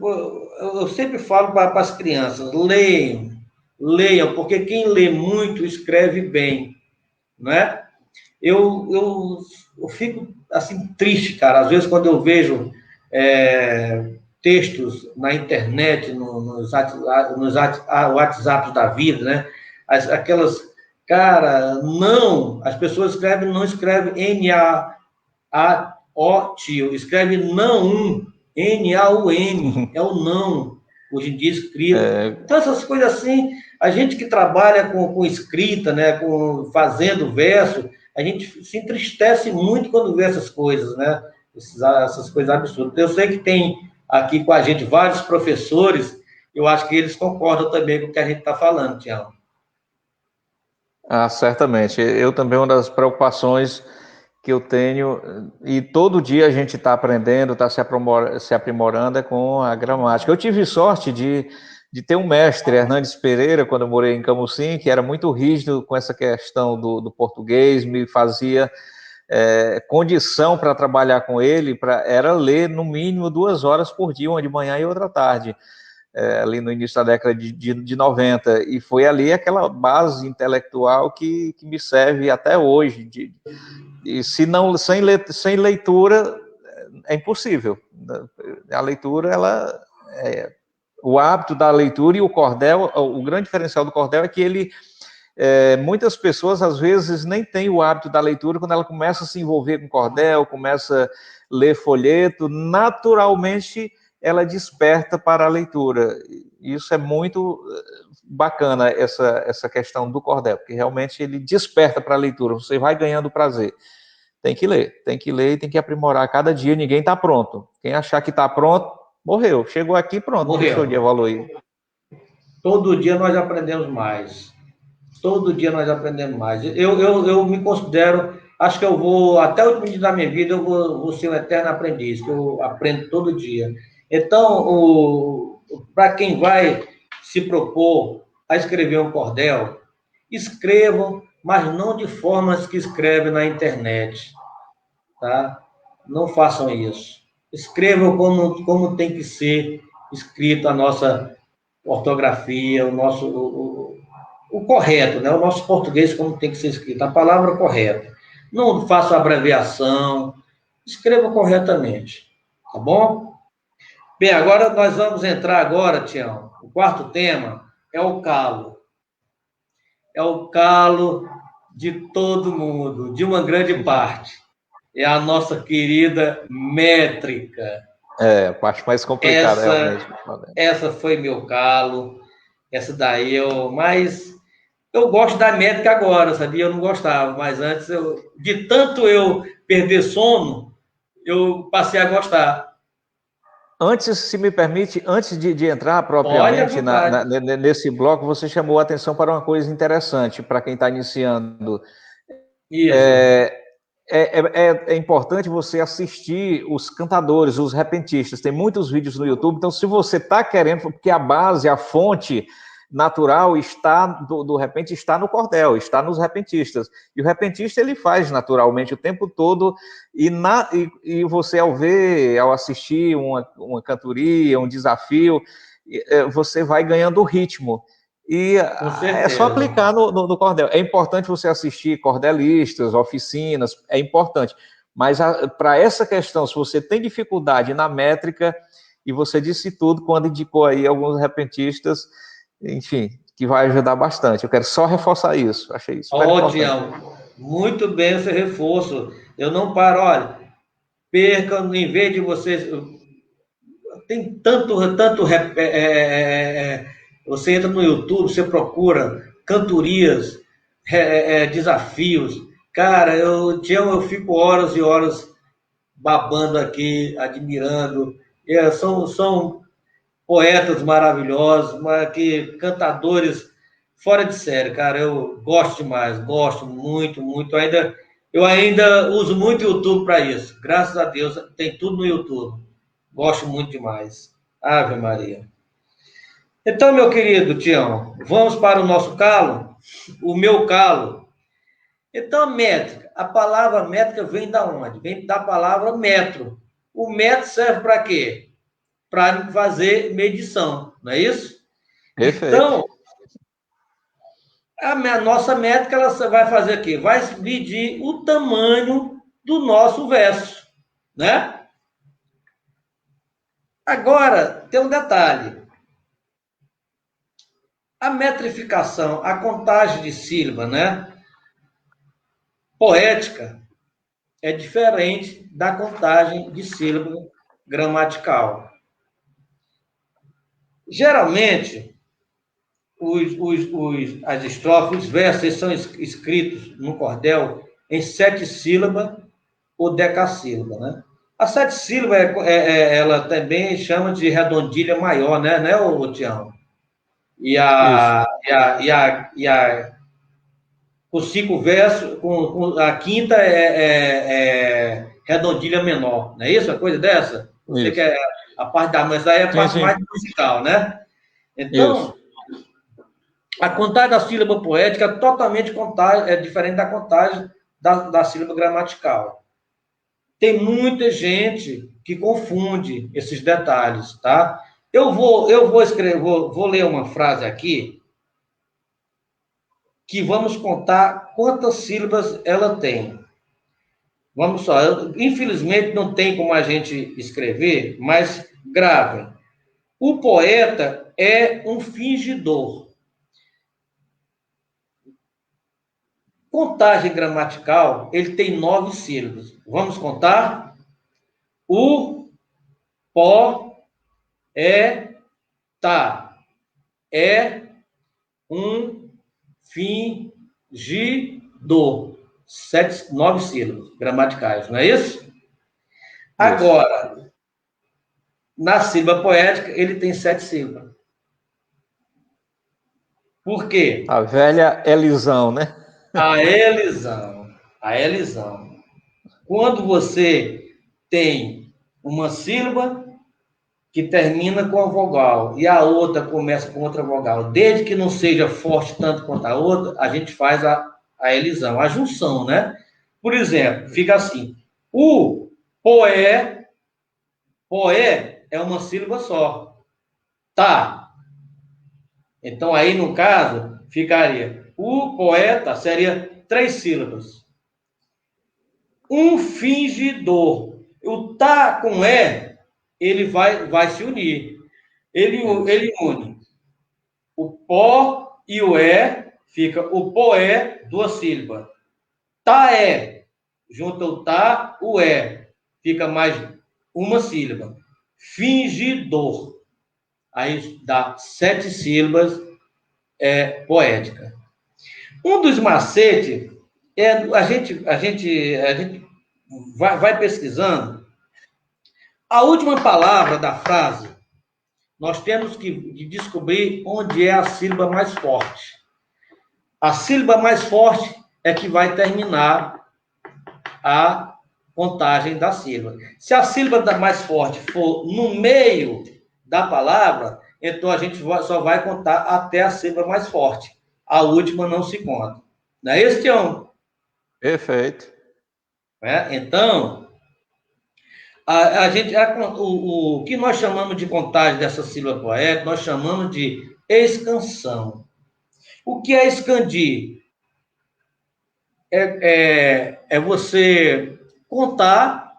eu sempre falo para as crianças, leiam, porque quem lê muito escreve bem, não é? Eu fico assim triste, cara, às vezes quando eu vejo textos na internet, nos WhatsApps da vida, né? As pessoas escrevem, não escrevem N-A-O, tio, escreve não, N-A-U-N, é o não, hoje em dia escrito. Então, essas coisas assim, a gente que trabalha com escrita, né, fazendo verso, a gente se entristece muito quando vê essas coisas, né? Essas coisas absurdas. Eu sei que tem aqui com a gente vários professores, eu acho que eles concordam também com o que a gente está falando, Tiago. Certamente. Eu também, uma das preocupações que eu tenho, e todo dia a gente está aprendendo, está se aprimorando, é com a gramática. Eu tive sorte de ter um mestre, Hernandes Pereira, quando eu morei em Camusim, que era muito rígido com essa questão do português, me fazia condição para trabalhar com ele, era ler no mínimo 2 horas por dia, uma de manhã e outra à tarde, ali no início da década de 90, e foi ali aquela base intelectual que me serve até hoje, e se não, sem leitura, é impossível. A leitura, o hábito da leitura, e o cordel, o grande diferencial do cordel é que ele, muitas pessoas, às vezes, nem têm o hábito da leitura, quando ela começa a se envolver com cordel, começa a ler folheto, naturalmente ela desperta para a leitura. Isso é muito bacana, essa questão do cordel, porque realmente ele desperta para a leitura, você vai ganhando prazer. Tem que ler e tem que aprimorar cada dia, ninguém está pronto. Quem achar que está pronto, morreu. Chegou aqui, pronto, morreu. Deixou de evoluir. Todo dia nós aprendemos mais. Todo dia nós aprendemos mais. Eu me considero acho que eu vou, até o último dia da minha vida, eu vou ser um eterno aprendiz, que eu aprendo todo dia. Então, para quem vai se propor a escrever um cordel, escrevam, mas não de formas que escrevem na internet, tá? Não façam isso. Escrevam como tem que ser escrito a nossa ortografia, o correto, né? O nosso português como tem que ser escrito, a palavra correta. Não faça abreviação, escreva corretamente, tá bom? Bem, agora nós vamos entrar agora, Tião. O quarto tema é o calo. É o calo de todo mundo, de uma grande parte. É a nossa querida métrica. É, a parte mais complicada realmente. Essa foi meu calo. Essa daí mas eu gosto da métrica agora, sabia? Eu não gostava, mas antes de tanto eu perder sono, eu passei a gostar. Antes, se me permite, antes de entrar propriamente nesse bloco, você chamou a atenção para uma coisa interessante para quem está iniciando. Isso. É importante você assistir os cantadores, os repentistas. Tem muitos vídeos no YouTube, então se você está querendo, porque a base, a fonte natural está do repente está no cordel, está nos repentistas. E o repentista ele faz naturalmente o tempo todo, e você ao assistir uma cantoria, um desafio, você vai ganhando o ritmo. E é só aplicar no cordel. É importante você assistir cordelistas, oficinas, é importante. Mas para essa questão, se você tem dificuldade na métrica, e você disse tudo quando indicou aí alguns repentistas, enfim, que vai ajudar bastante. Eu quero só reforçar isso. Achei isso. Tião, muito bem esse reforço. Eu não paro, olha, perca, em vez de vocês. Tem tanto você entra no YouTube, você procura cantorias, desafios. Cara, eu fico horas e horas babando aqui, admirando. São poetas maravilhosos, cantadores fora de série, cara. Eu gosto demais, gosto muito, muito. Eu ainda uso muito o YouTube para isso. Graças a Deus, tem tudo no YouTube. Gosto muito demais. Ave Maria. Então, meu querido Tião, vamos para o nosso calo? O meu calo. Então, métrica. A palavra métrica vem da onde? Vem da palavra metro. O metro serve para quê? Para fazer medição, não é isso? Perfeito. Então, a nossa métrica ela vai fazer o quê? Vai medir o tamanho do nosso verso, né? Agora, tem um detalhe. A metrificação, a contagem de sílaba, né? Poética é diferente da contagem de sílaba gramatical. Geralmente, as estrofes, os versos são escritos no cordel em 7 sílabas ou decassílaba, né? A 7 sílabas, ela também chama de redondilha maior, né, Tião? Com 5 versos, com a quinta redondilha menor, não é isso? Uma coisa dessa? Você quer a parte da mas aí é a parte mais musical, né? Então, a contagem da sílaba poética é totalmente diferente da contagem da sílaba gramatical. Tem muita gente que confunde esses detalhes, tá? Eu vou escrever, vou ler uma frase aqui que vamos contar quantas sílabas ela tem. Vamos só, infelizmente não tem como a gente escrever, mas gravem. O poeta é um fingidor. Contagem gramatical, ele tem 9 sílabas. Vamos contar? O, pó, tá. É, fingidor. 9 sílabas gramaticais, não é isso? Agora, na sílaba poética, ele tem 7 sílabas. Por quê? A velha elisão, né? A elisão. A elisão. Quando você tem uma sílaba que termina com a vogal e a outra começa com outra vogal, desde que não seja forte tanto quanto a outra, a gente faz a elisão, a junção, né? Por exemplo, fica assim: o poé, poé é uma sílaba só. Tá. Então, aí, no caso, ficaria o poeta, seria 3 sílabas. Um fingidor. O tá com é, ele vai se unir. Ele une o pó e o é, fica o poé, 2 sílabas. Tá é, junta o tá, o é, fica mais uma sílaba. Fingidor. Aí dá 7 sílabas, poética. Um dos macetes é a gente vai pesquisando. A última palavra da frase, nós temos que descobrir onde é a sílaba mais forte. A sílaba mais forte é que vai terminar a contagem da sílaba. Se a sílaba mais forte for no meio da palavra, então a gente só vai contar até a sílaba mais forte. A última não se conta. Não é isso, Tião? Perfeito. Então, o que nós chamamos de contagem dessa sílaba poética, nós chamamos de escansão. O que é escandir? É você contar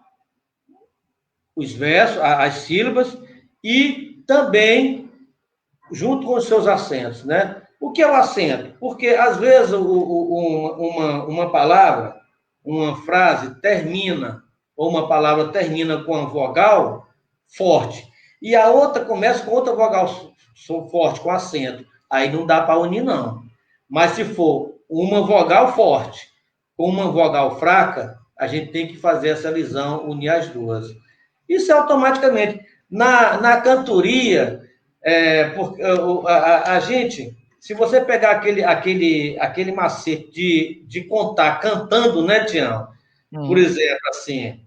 os versos, as sílabas, e também junto com os seus acentos, né? O que é o acento? Porque, às vezes, uma palavra, uma frase termina, ou uma palavra termina com a vogal forte, e a outra começa com outra vogal forte, com acento. Aí não dá para unir, não. Mas se for uma vogal forte com uma vogal fraca, a gente tem que fazer essa lisão, unir as duas. Isso é automaticamente. Na cantoria, a gente, se você pegar aquele macete de contar cantando, né, Tião? Por exemplo, assim,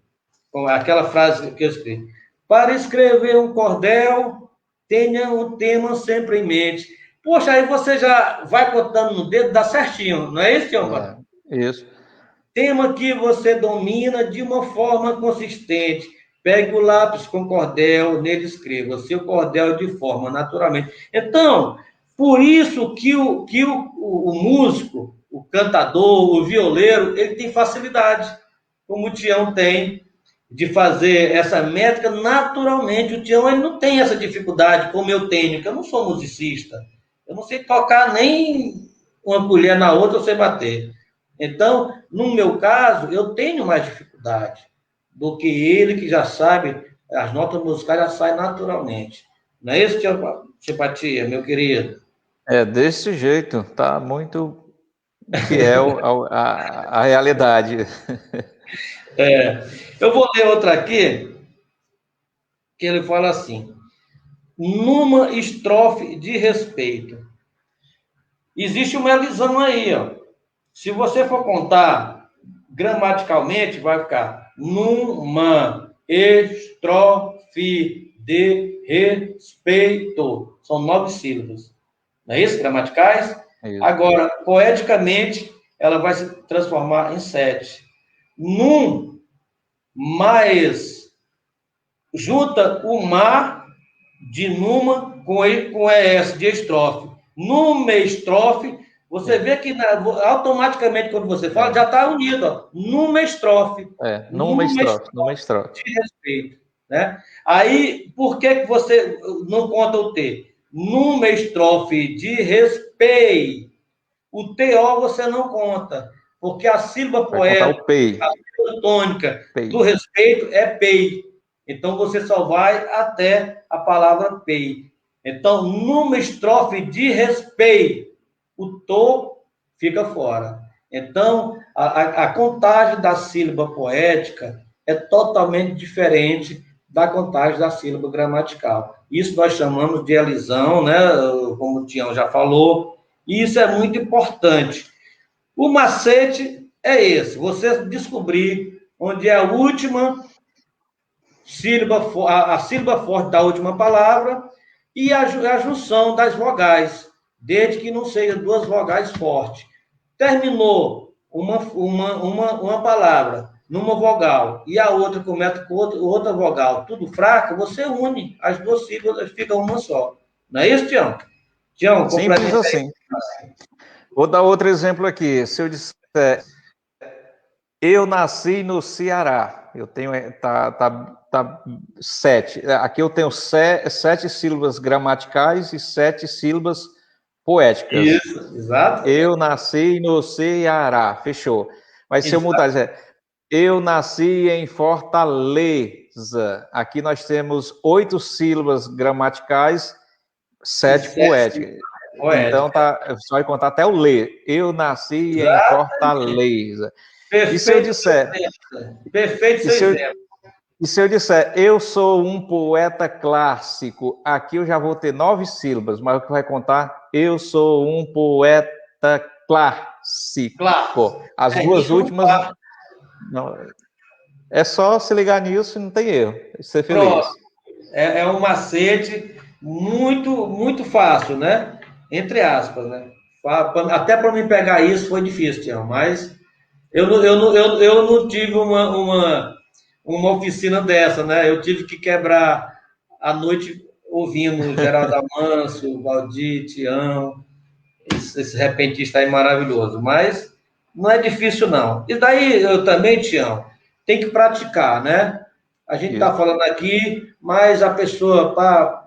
aquela frase que eu escrevi: para escrever um cordel, tenha um tema sempre em mente. Poxa, aí você já vai contando no dedo, dá certinho, não é isso, Tião? Isso. Tema que você domina de uma forma consistente. Pegue o lápis com cordel, nele escreva seu cordel de forma naturalmente. Então, por isso que o músico, o cantador, o violeiro, ele tem facilidade, como o Tião tem, de fazer essa métrica naturalmente. O Tião, ele não tem essa dificuldade como eu tenho, porque eu não sou musicista. Eu não sei tocar nem uma colher na outra, eu sei bater. Então, no meu caso, eu tenho mais dificuldade do que ele, que já sabe, as notas musicais já saem naturalmente. Não é isso, Simpatia, meu querido? É desse jeito, tá muito fiel à realidade. Eu vou ler outra aqui, que ele fala assim: numa estrofe de respeito. Existe uma elisão aí, ó. Se você for contar gramaticalmente, vai ficar numa estrofe de respeito. São 9 sílabas. Não é isso? Gramaticais? É isso. Agora, poeticamente, ela vai se transformar em 7. Num mais junta o mar de numa com ES de estrofe. Numa estrofe, você vê que automaticamente, quando você fala, já está unido. Ó, numa estrofe. Numa estrofe. De respeito. Né? Aí, por que você não conta o T? Numa estrofe de respeito. O TO você não conta. Porque a sílaba poética, a sílaba tônica do respeito é PEI. Então, você só vai até a palavra PEI. Então, numa estrofe de respeito, o to fica fora. Então, a contagem da sílaba poética é totalmente diferente da contagem da sílaba gramatical. Isso nós chamamos de elisão, né? Como o Tião já falou, e isso é muito importante. O macete é esse: você descobrir onde é a última sílaba, a sílaba forte da última palavra e a junção das vogais, desde que não seja duas vogais fortes. Terminou uma palavra numa vogal e a outra começa com outra vogal, tudo fraca, você une as duas sílabas, fica uma só. Não é isso, Tião? Tião, Simples assim. Vou dar outro exemplo aqui. Se eu disser, eu nasci no Ceará, eu tenho, tá 7. Aqui eu tenho 7 sílabas gramaticais e 7 sílabas poéticas. Isso, exato. Eu nasci no Ceará, fechou. Mas se eu mudar, eu nasci em Fortaleza. Aqui nós temos 8 sílabas gramaticais, 7 poéticas. Então, só vai contar até o lê. Eu nasci em Fortaleza. Perfeito. E se eu disser... Perfeito seu exemplo. E se eu disser, eu sou um poeta clássico, aqui eu já vou ter 9 sílabas, mas o que vai contar? Eu sou um poeta clássico. Claro. As duas últimas... Não, é só se ligar nisso e não tem erro. Ser feliz. Pronto. É um macete muito, muito fácil, né? Entre aspas, né? Até para mim pegar isso foi difícil, Tião, mas eu não tive uma oficina dessa, né? Eu tive que quebrar a noite ouvindo Geraldo Amancio, Valdir, Tião, esse repentista aí maravilhoso, mas não é difícil, não. E daí eu também, Tião, tem que praticar, né? A gente está falando aqui, mas a pessoa,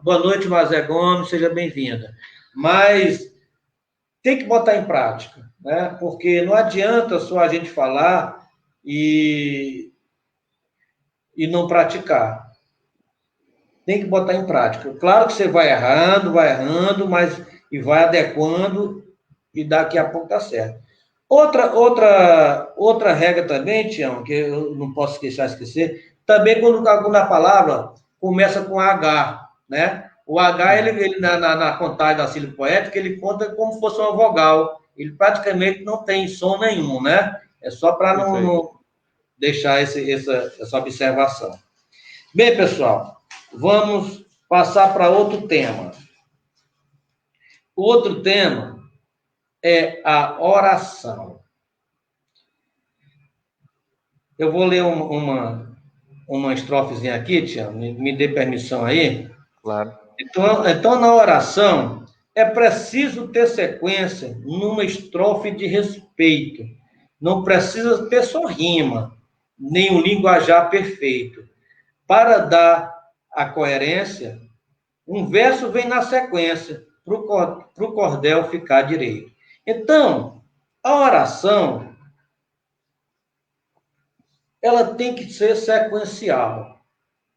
boa noite, Mazé Gomes, seja bem-vinda. Mas tem que botar em prática, né? Porque não adianta só a gente falar e não praticar. Tem que botar em prática. Claro que você vai errando, mas e vai adequando e daqui a pouco tá certo. Outra regra também, Tião, que eu não posso esquecer, também quando a palavra começa com H, né? O H, ele na contagem da sílaba poética, ele conta como se fosse uma vogal. Ele praticamente não tem som nenhum, né? É só para não deixar essa observação. Bem, pessoal, vamos passar para outro tema. O outro tema é a oração. Eu vou ler uma estrofezinha aqui, Tiago, me dê permissão aí. Claro. Então, na oração, é preciso ter sequência numa estrofe de respeito. Não precisa ter só rima, nem um linguajar perfeito. Para dar a coerência, um verso vem na sequência, para o cordel ficar direito. Então, a oração, ela tem que ser sequencial.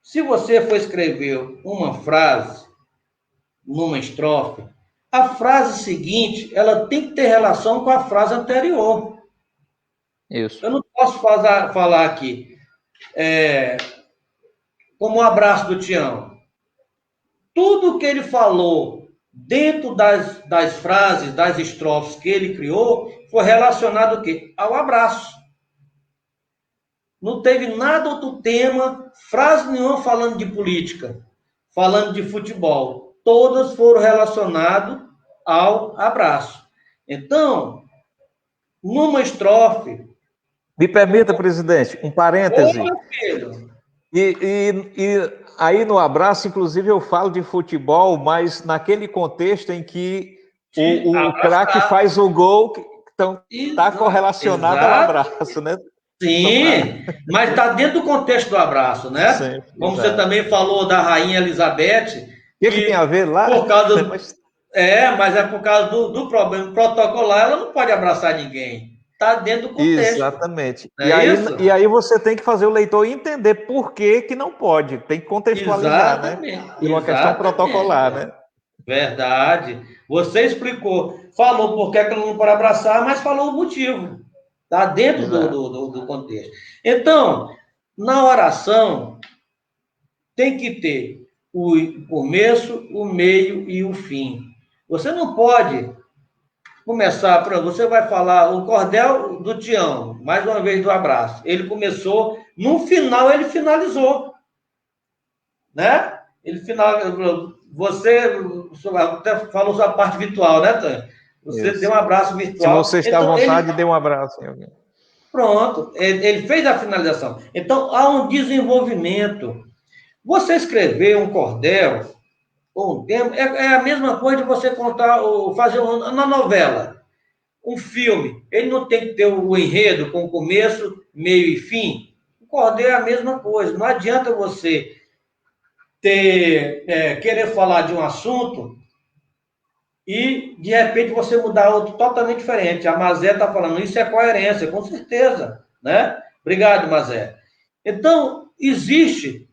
Se você for escrever uma frase numa estrofe, a frase seguinte, ela tem que ter relação com a frase anterior. Isso. Eu não posso falar aqui, como um abraço do Tião. Tudo que ele falou dentro das frases, das estrofes que ele criou, foi relacionado ao quê? Ao abraço. Não teve nada outro tema, frase nenhuma falando de política, falando de futebol. Todas foram relacionadas ao abraço. Então, numa estrofe... Me permita, presidente, um parêntese. E aí no abraço, inclusive, eu falo de futebol, mas naquele contexto em que o craque faz o gol, então está correlacionado ao abraço, né? Sim, mas está dentro do contexto do abraço, né? Sim, como você também falou da Rainha Elizabeth. O que tem a ver lá? Por causa mas é por causa do problema protocolar, ela não pode abraçar ninguém. Está dentro do contexto. Exatamente. E aí você tem que fazer o leitor entender por que não pode. Tem que contextualizar, né? E uma questão protocolar, né? Verdade. Você explicou. Falou por que ela não pode abraçar, mas falou o motivo. Está dentro do contexto. Então, na oração, tem que ter o começo, o meio e o fim. Você não pode começar, você vai falar o cordel do Tião, mais uma vez do abraço. Ele começou, no final ele finalizou, né? Ele finalizou. Você até falou sua parte virtual, né, Tânia? Você Isso. deu um abraço virtual. Se você está à vontade, dê um abraço em alguém. Pronto, ele fez a finalização. Então, há um desenvolvimento. Você escrever um cordel ou um tema é a mesma coisa de você contar ou fazer uma novela, um filme. Ele não tem que ter o enredo com começo, meio e fim. O cordel é a mesma coisa. Não adianta você querer falar de um assunto e, de repente, você mudar outro totalmente diferente. A Mazé está falando, isso é coerência, com certeza, né? Obrigado, Mazé. Então, existe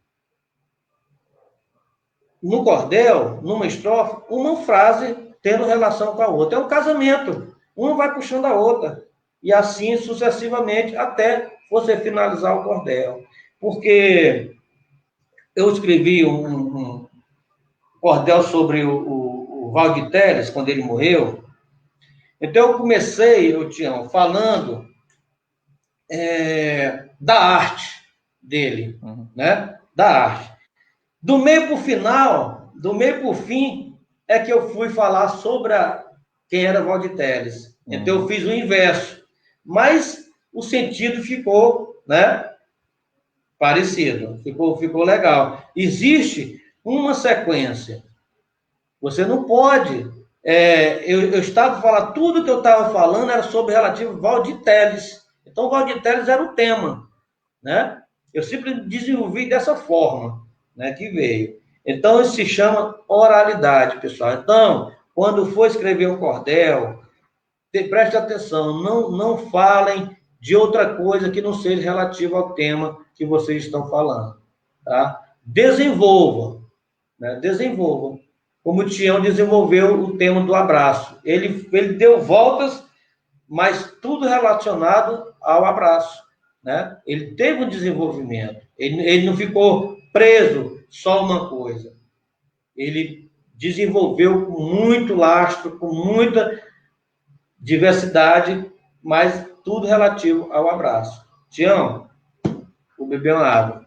no cordel, numa estrofe, uma frase tendo relação com a outra. É um casamento. Uma vai puxando a outra. E assim sucessivamente, até você finalizar o cordel. Porque eu escrevi um cordel sobre o Valdir Teles, quando ele morreu. Então, eu comecei, Tião, falando da arte dele, né? Da arte. Do meio para o final, do meio para o fim, é que eu fui falar sobre quem era Valdir Teles. Então, eu fiz o inverso. Mas o sentido ficou, né? Parecido. Ficou legal. Existe uma sequência. Você não pode. Eu estava falando, tudo que eu estava falando era sobre relativo ao Valdir Teles. Então, Valdir Teles era o tema, né? Eu sempre desenvolvi dessa forma, né, que veio. Então, isso se chama oralidade, pessoal. Então, quando for escrever um cordel, preste atenção, não falem de outra coisa que não seja relativa ao tema que vocês estão falando, tá? Desenvolvam, né? Desenvolvam. Como o Tião desenvolveu o tema do abraço. Ele deu voltas, mas tudo relacionado ao abraço, né? Ele teve um desenvolvimento. Ele não ficou preso só uma coisa. Ele desenvolveu com muito lastro, com muita diversidade, mas tudo relativo ao abraço. Tião, vou beber uma água.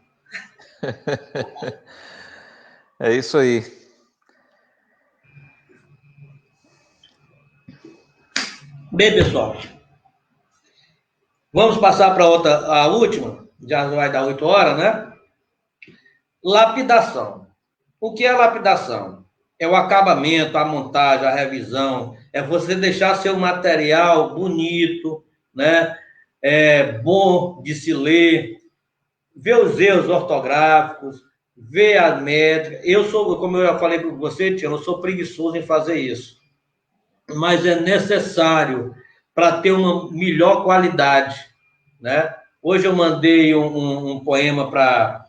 É isso aí. Bem, pessoal, vamos passar para a última, já vai dar 8 horas, né? Lapidação. O que é lapidação? É o acabamento, a montagem, a revisão, é você deixar seu material bonito, né? Bom de se ler, ver os erros ortográficos, ver a métrica. Como eu já falei para você, Tião, eu sou preguiçoso em fazer isso. Mas é necessário para ter uma melhor qualidade, né? Hoje eu mandei um poema para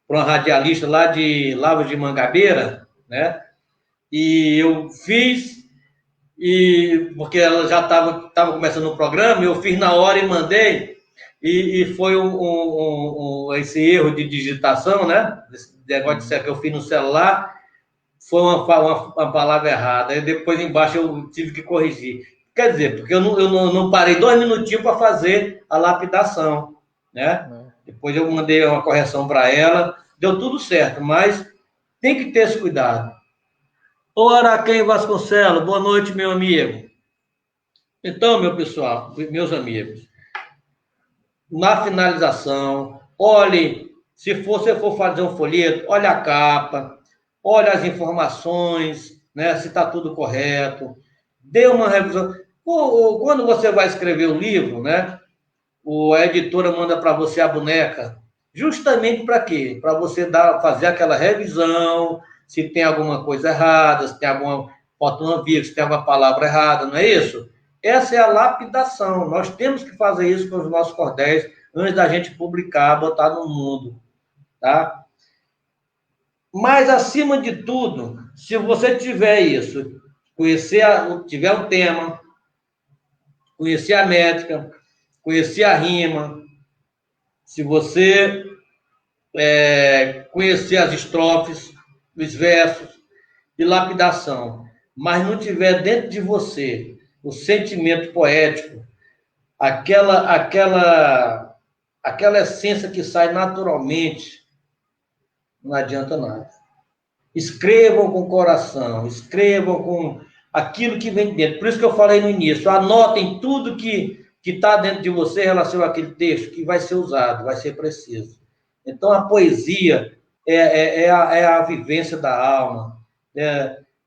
uma radialista lá de Lavras de Mangabeira, né? E eu fiz, porque ela já estava começando o programa, eu fiz na hora e mandei, e foi esse erro de digitação, né? Esse negócio de ser que eu fiz no celular, foi uma palavra errada. Aí depois embaixo eu tive que corrigir. Quer dizer, porque eu não parei 2 minutinhos para fazer a lapidação, né? Depois eu mandei uma correção para ela, deu tudo certo, mas tem que ter esse cuidado. Ora, quem Vasconcelos, boa noite, meu amigo. Então, meu pessoal, meus amigos, na finalização, olhe, se você for fazer um folheto, olhe a capa, olhe as informações, né, se está tudo correto, dê uma revisão. Quando você vai escrever o livro, né, a editora manda para você a boneca, justamente para quê? Para você fazer aquela revisão, se tem alguma coisa errada, se tem alguma falta uma vírgula, se tem alguma palavra errada, não é isso? Essa é a lapidação. Nós temos que fazer isso com os nossos cordéis antes da gente publicar, botar no mundo, tá? Mas, acima de tudo, se você tiver isso, tiver o tema, conhecer a métrica, conhecer a rima, se você conhecer as estrofes, os versos e lapidação, mas não tiver dentro de você o sentimento poético, aquela essência que sai naturalmente, não adianta nada. Escrevam com o coração, escrevam com aquilo que vem dentro. Por isso que eu falei no início, anotem tudo que está dentro de você em relação àquele texto, que vai ser usado, vai ser preciso. Então, a poesia é a vivência da alma.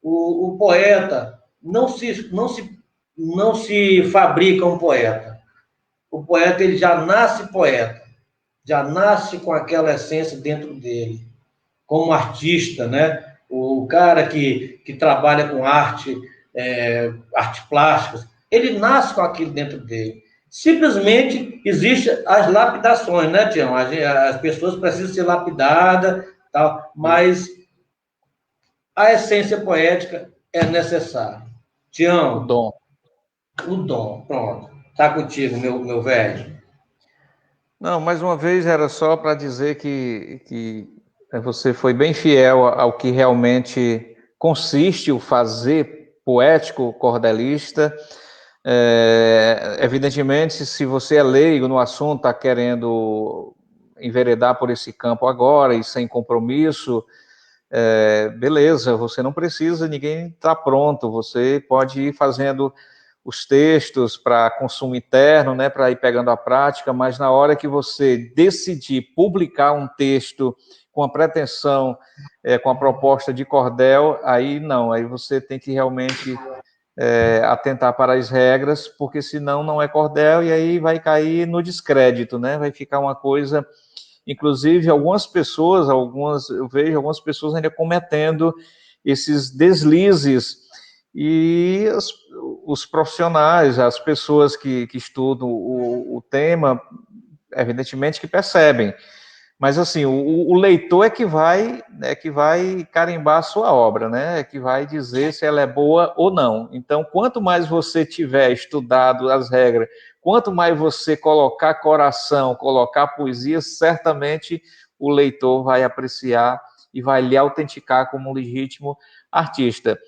O poeta não se fabrica um poeta. O poeta ele já nasce poeta, já nasce com aquela essência dentro dele, como artista, né? O cara que trabalha com arte, arte plástica, ele nasce com aquilo dentro dele. Simplesmente existem as lapidações, né, Tião? As pessoas precisam ser lapidadas, tal, mas a essência poética é necessária. Tião, o dom, pronto. Está contigo, meu velho. Não, mais uma vez era só para dizer que você foi bem fiel ao que realmente consiste o fazer poético cordelista. Evidentemente, se você é leigo no assunto, está querendo enveredar por esse campo agora e sem compromisso, beleza, você não precisa, ninguém está pronto, você pode ir fazendo os textos para consumo interno, né, para ir pegando a prática, mas na hora que você decidir publicar um texto com a pretensão, com a proposta de cordel, aí não, aí você tem que realmente atentar para as regras, porque senão não é cordel e aí vai cair no descrédito, né, vai ficar uma coisa, inclusive algumas pessoas, eu vejo algumas pessoas ainda cometendo esses deslizes. E os profissionais, as pessoas que estudam o tema, evidentemente que percebem. Mas, assim, o leitor é que vai carimbar a sua obra, né? É que vai dizer se ela é boa ou não. Então, quanto mais você tiver estudado as regras, quanto mais você colocar coração, colocar poesia, certamente o leitor vai apreciar e vai lhe autenticar como um legítimo artista.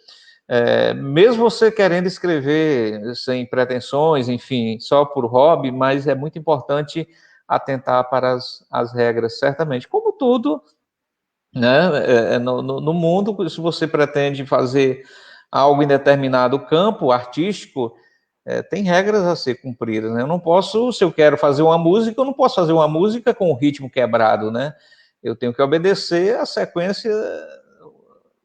Mesmo você querendo escrever sem pretensões, enfim, só por hobby, mas é muito importante atentar para as regras, certamente. Como tudo, né, no mundo, se você pretende fazer algo em determinado campo artístico, tem regras a ser cumpridas, né? Eu não posso, se eu quero fazer uma música, eu não posso fazer uma música com o ritmo quebrado, né? Eu tenho que obedecer a sequência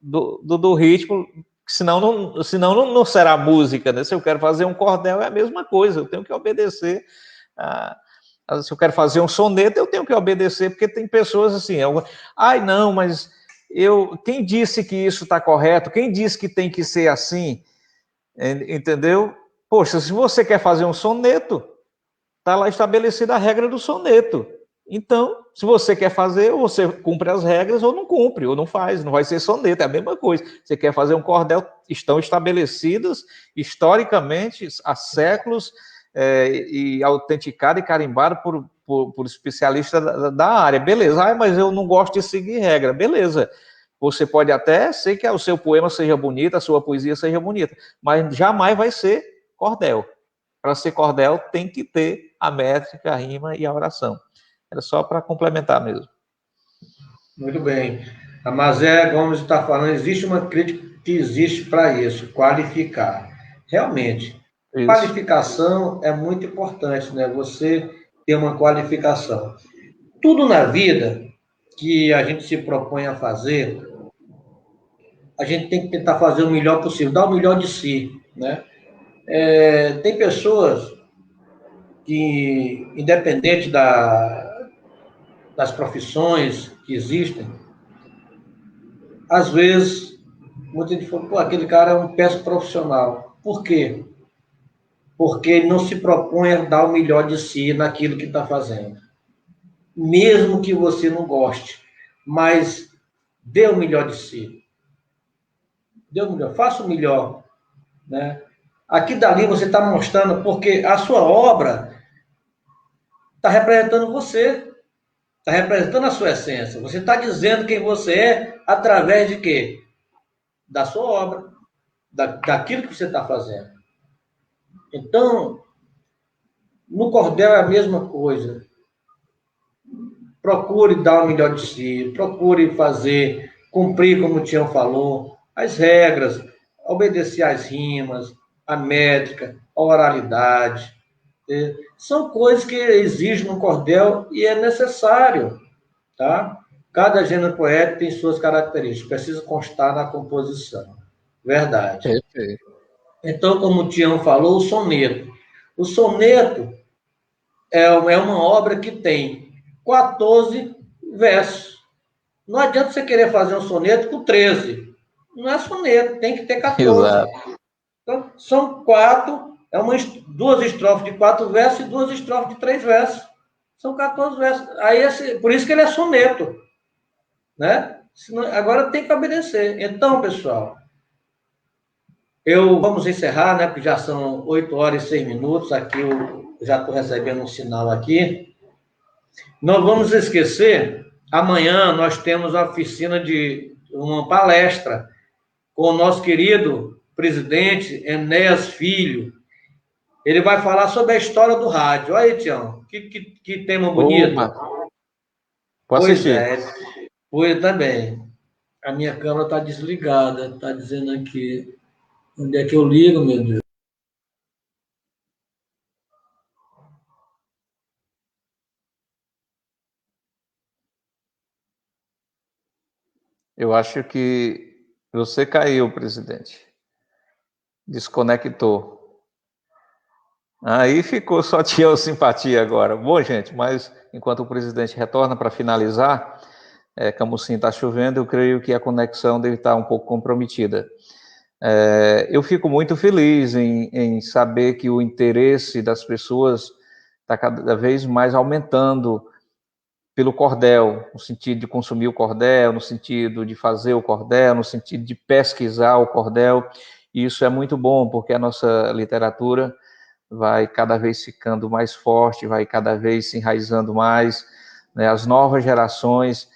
do ritmo, senão não será música, né? Se eu quero fazer um cordel, é a mesma coisa, eu tenho que obedecer. Se eu quero fazer um soneto, eu tenho que obedecer, porque tem pessoas assim, não, mas quem disse que isso está correto? Quem disse que tem que ser assim? Entendeu? Poxa, se você quer fazer um soneto, está lá estabelecida a regra do soneto. Então, se você quer fazer, ou você cumpre as regras, ou não cumpre, ou não faz, não vai ser soneto, é a mesma coisa. Você quer fazer um cordel, estão estabelecidas historicamente há séculos e autenticado e carimbado por especialistas da área. Beleza, mas eu não gosto de seguir regra. Beleza, você pode até ser que o seu poema seja bonito, a sua poesia seja bonita, mas jamais vai ser cordel. Para ser cordel, tem que ter a métrica, a rima e a oração. Era só para complementar mesmo. Muito bem. A Mazé Gomes está falando, existe uma crítica que existe para isso, qualificar. Realmente, isso. Qualificação é muito importante, né? Você ter uma qualificação. Tudo na vida que a gente se propõe a fazer, a gente tem que tentar fazer o melhor possível, dar o melhor de si, né? Tem pessoas que, independente das profissões que existem, às vezes, muita gente fala, aquele cara é um péssimo profissional. Por quê? Porque ele não se propõe a dar o melhor de si naquilo que está fazendo. Mesmo que você não goste, mas dê o melhor de si. Dê o melhor, faça o melhor, né? Aqui dali você está mostrando, porque a sua obra está representando você, está representando a sua essência. Você está dizendo quem você é através de quê? Da sua obra, daquilo que você está fazendo. Então, no cordel é a mesma coisa. Procure dar o melhor de si, procure fazer, cumprir, como o Tião falou, as regras, obedecer às rimas, a métrica, a oralidade. São coisas que exigem no cordel e é necessário, tá? Cada gênero poético tem suas características, precisa constar na composição. Verdade. Perfeito. Então, como o Tião falou, o soneto. O soneto é uma obra que tem 14 versos. Não adianta você querer fazer um soneto com 13. Não é soneto, tem que ter 14. Exato. Então, são 4, duas estrofes de 4 versos e 2 estrofes de 3 versos. São 14 versos. Aí, por isso que ele é soneto. Né? Agora tem que obedecer. Então, pessoal, vamos encerrar, né? Porque já são 8 horas e 6 minutos. Aqui eu já estou recebendo um sinal aqui. Não vamos esquecer, amanhã nós temos uma oficina de uma palestra com o nosso querido presidente Enéas Filho. Ele vai falar sobre a história do rádio. Olha aí, Tião, que tema bonito. Posso assistir? Pois também. A minha câmera está desligada, está dizendo aqui. Onde é que eu ligo, meu Deus? Eu acho que você caiu, presidente. Desconectou. Aí ficou só Tião Simpatia agora. Bom, gente, mas enquanto o presidente retorna para finalizar, Camusim está chovendo, eu creio que a conexão deve estar um pouco comprometida. Eu fico muito feliz em saber que o interesse das pessoas está cada vez mais aumentando pelo cordel, no sentido de consumir o cordel, no sentido de fazer o cordel, no sentido de pesquisar o cordel. E isso é muito bom, porque a nossa literatura vai cada vez ficando mais forte, vai cada vez se enraizando mais, né? As novas gerações,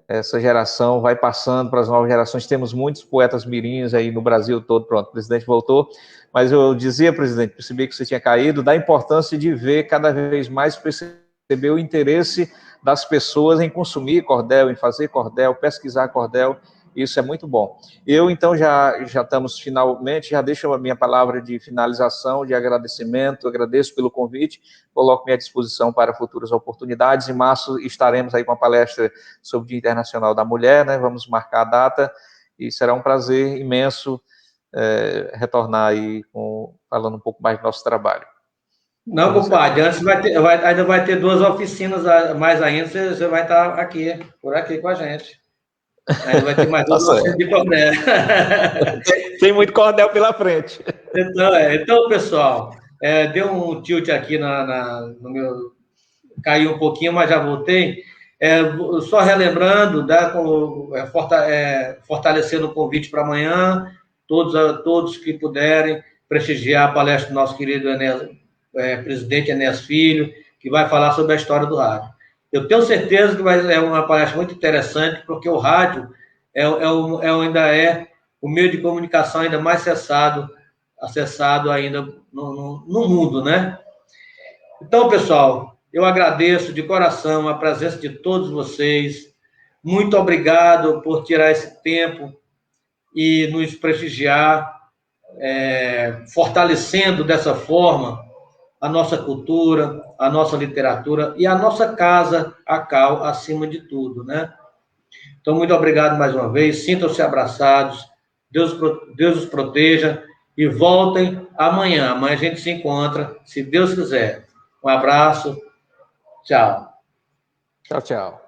essa geração vai passando para as novas gerações. Temos muitos poetas mirins aí no Brasil todo. Pronto, o presidente voltou. Mas eu dizia, presidente, percebi que você tinha caído, da importância de ver cada vez mais, perceber o interesse das pessoas em consumir cordel, em fazer cordel, pesquisar cordel. Isso é muito bom. Eu, então, já estamos finalmente, já deixo a minha palavra de finalização, de agradecimento, agradeço pelo convite, coloco-me à disposição para futuras oportunidades. Em março estaremos aí com a palestra sobre o Dia Internacional da Mulher, né? Vamos marcar a data e será um prazer imenso retornar aí falando um pouco mais do nosso trabalho. Não, compadre, antes ainda vai ter 2 oficinas mais ainda, você vai estar por aqui com a gente. Ainda vai ter mais 2 oficinas de cordel. Tem muito cordel pela frente. Então pessoal, deu um tilt aqui no meu... Caiu um pouquinho, mas já voltei. Só relembrando, fortalecendo o convite para amanhã, todos que puderem prestigiar a palestra do nosso querido presidente Enéas Filho, que vai falar sobre a história do rádio. Eu tenho certeza que é uma palestra muito interessante, porque o rádio ainda é o meio de comunicação ainda mais acessado ainda no mundo, né? Então, pessoal, eu agradeço de coração a presença de todos vocês. Muito obrigado por tirar esse tempo e nos prestigiar, fortalecendo dessa forma a nossa cultura, a nossa literatura e a nossa casa, a CAL, acima de tudo, né? Então, muito obrigado mais uma vez. Sintam-se abraçados. Deus os proteja e voltem amanhã. Amanhã a gente se encontra, se Deus quiser. Um abraço. Tchau. Tchau, tchau.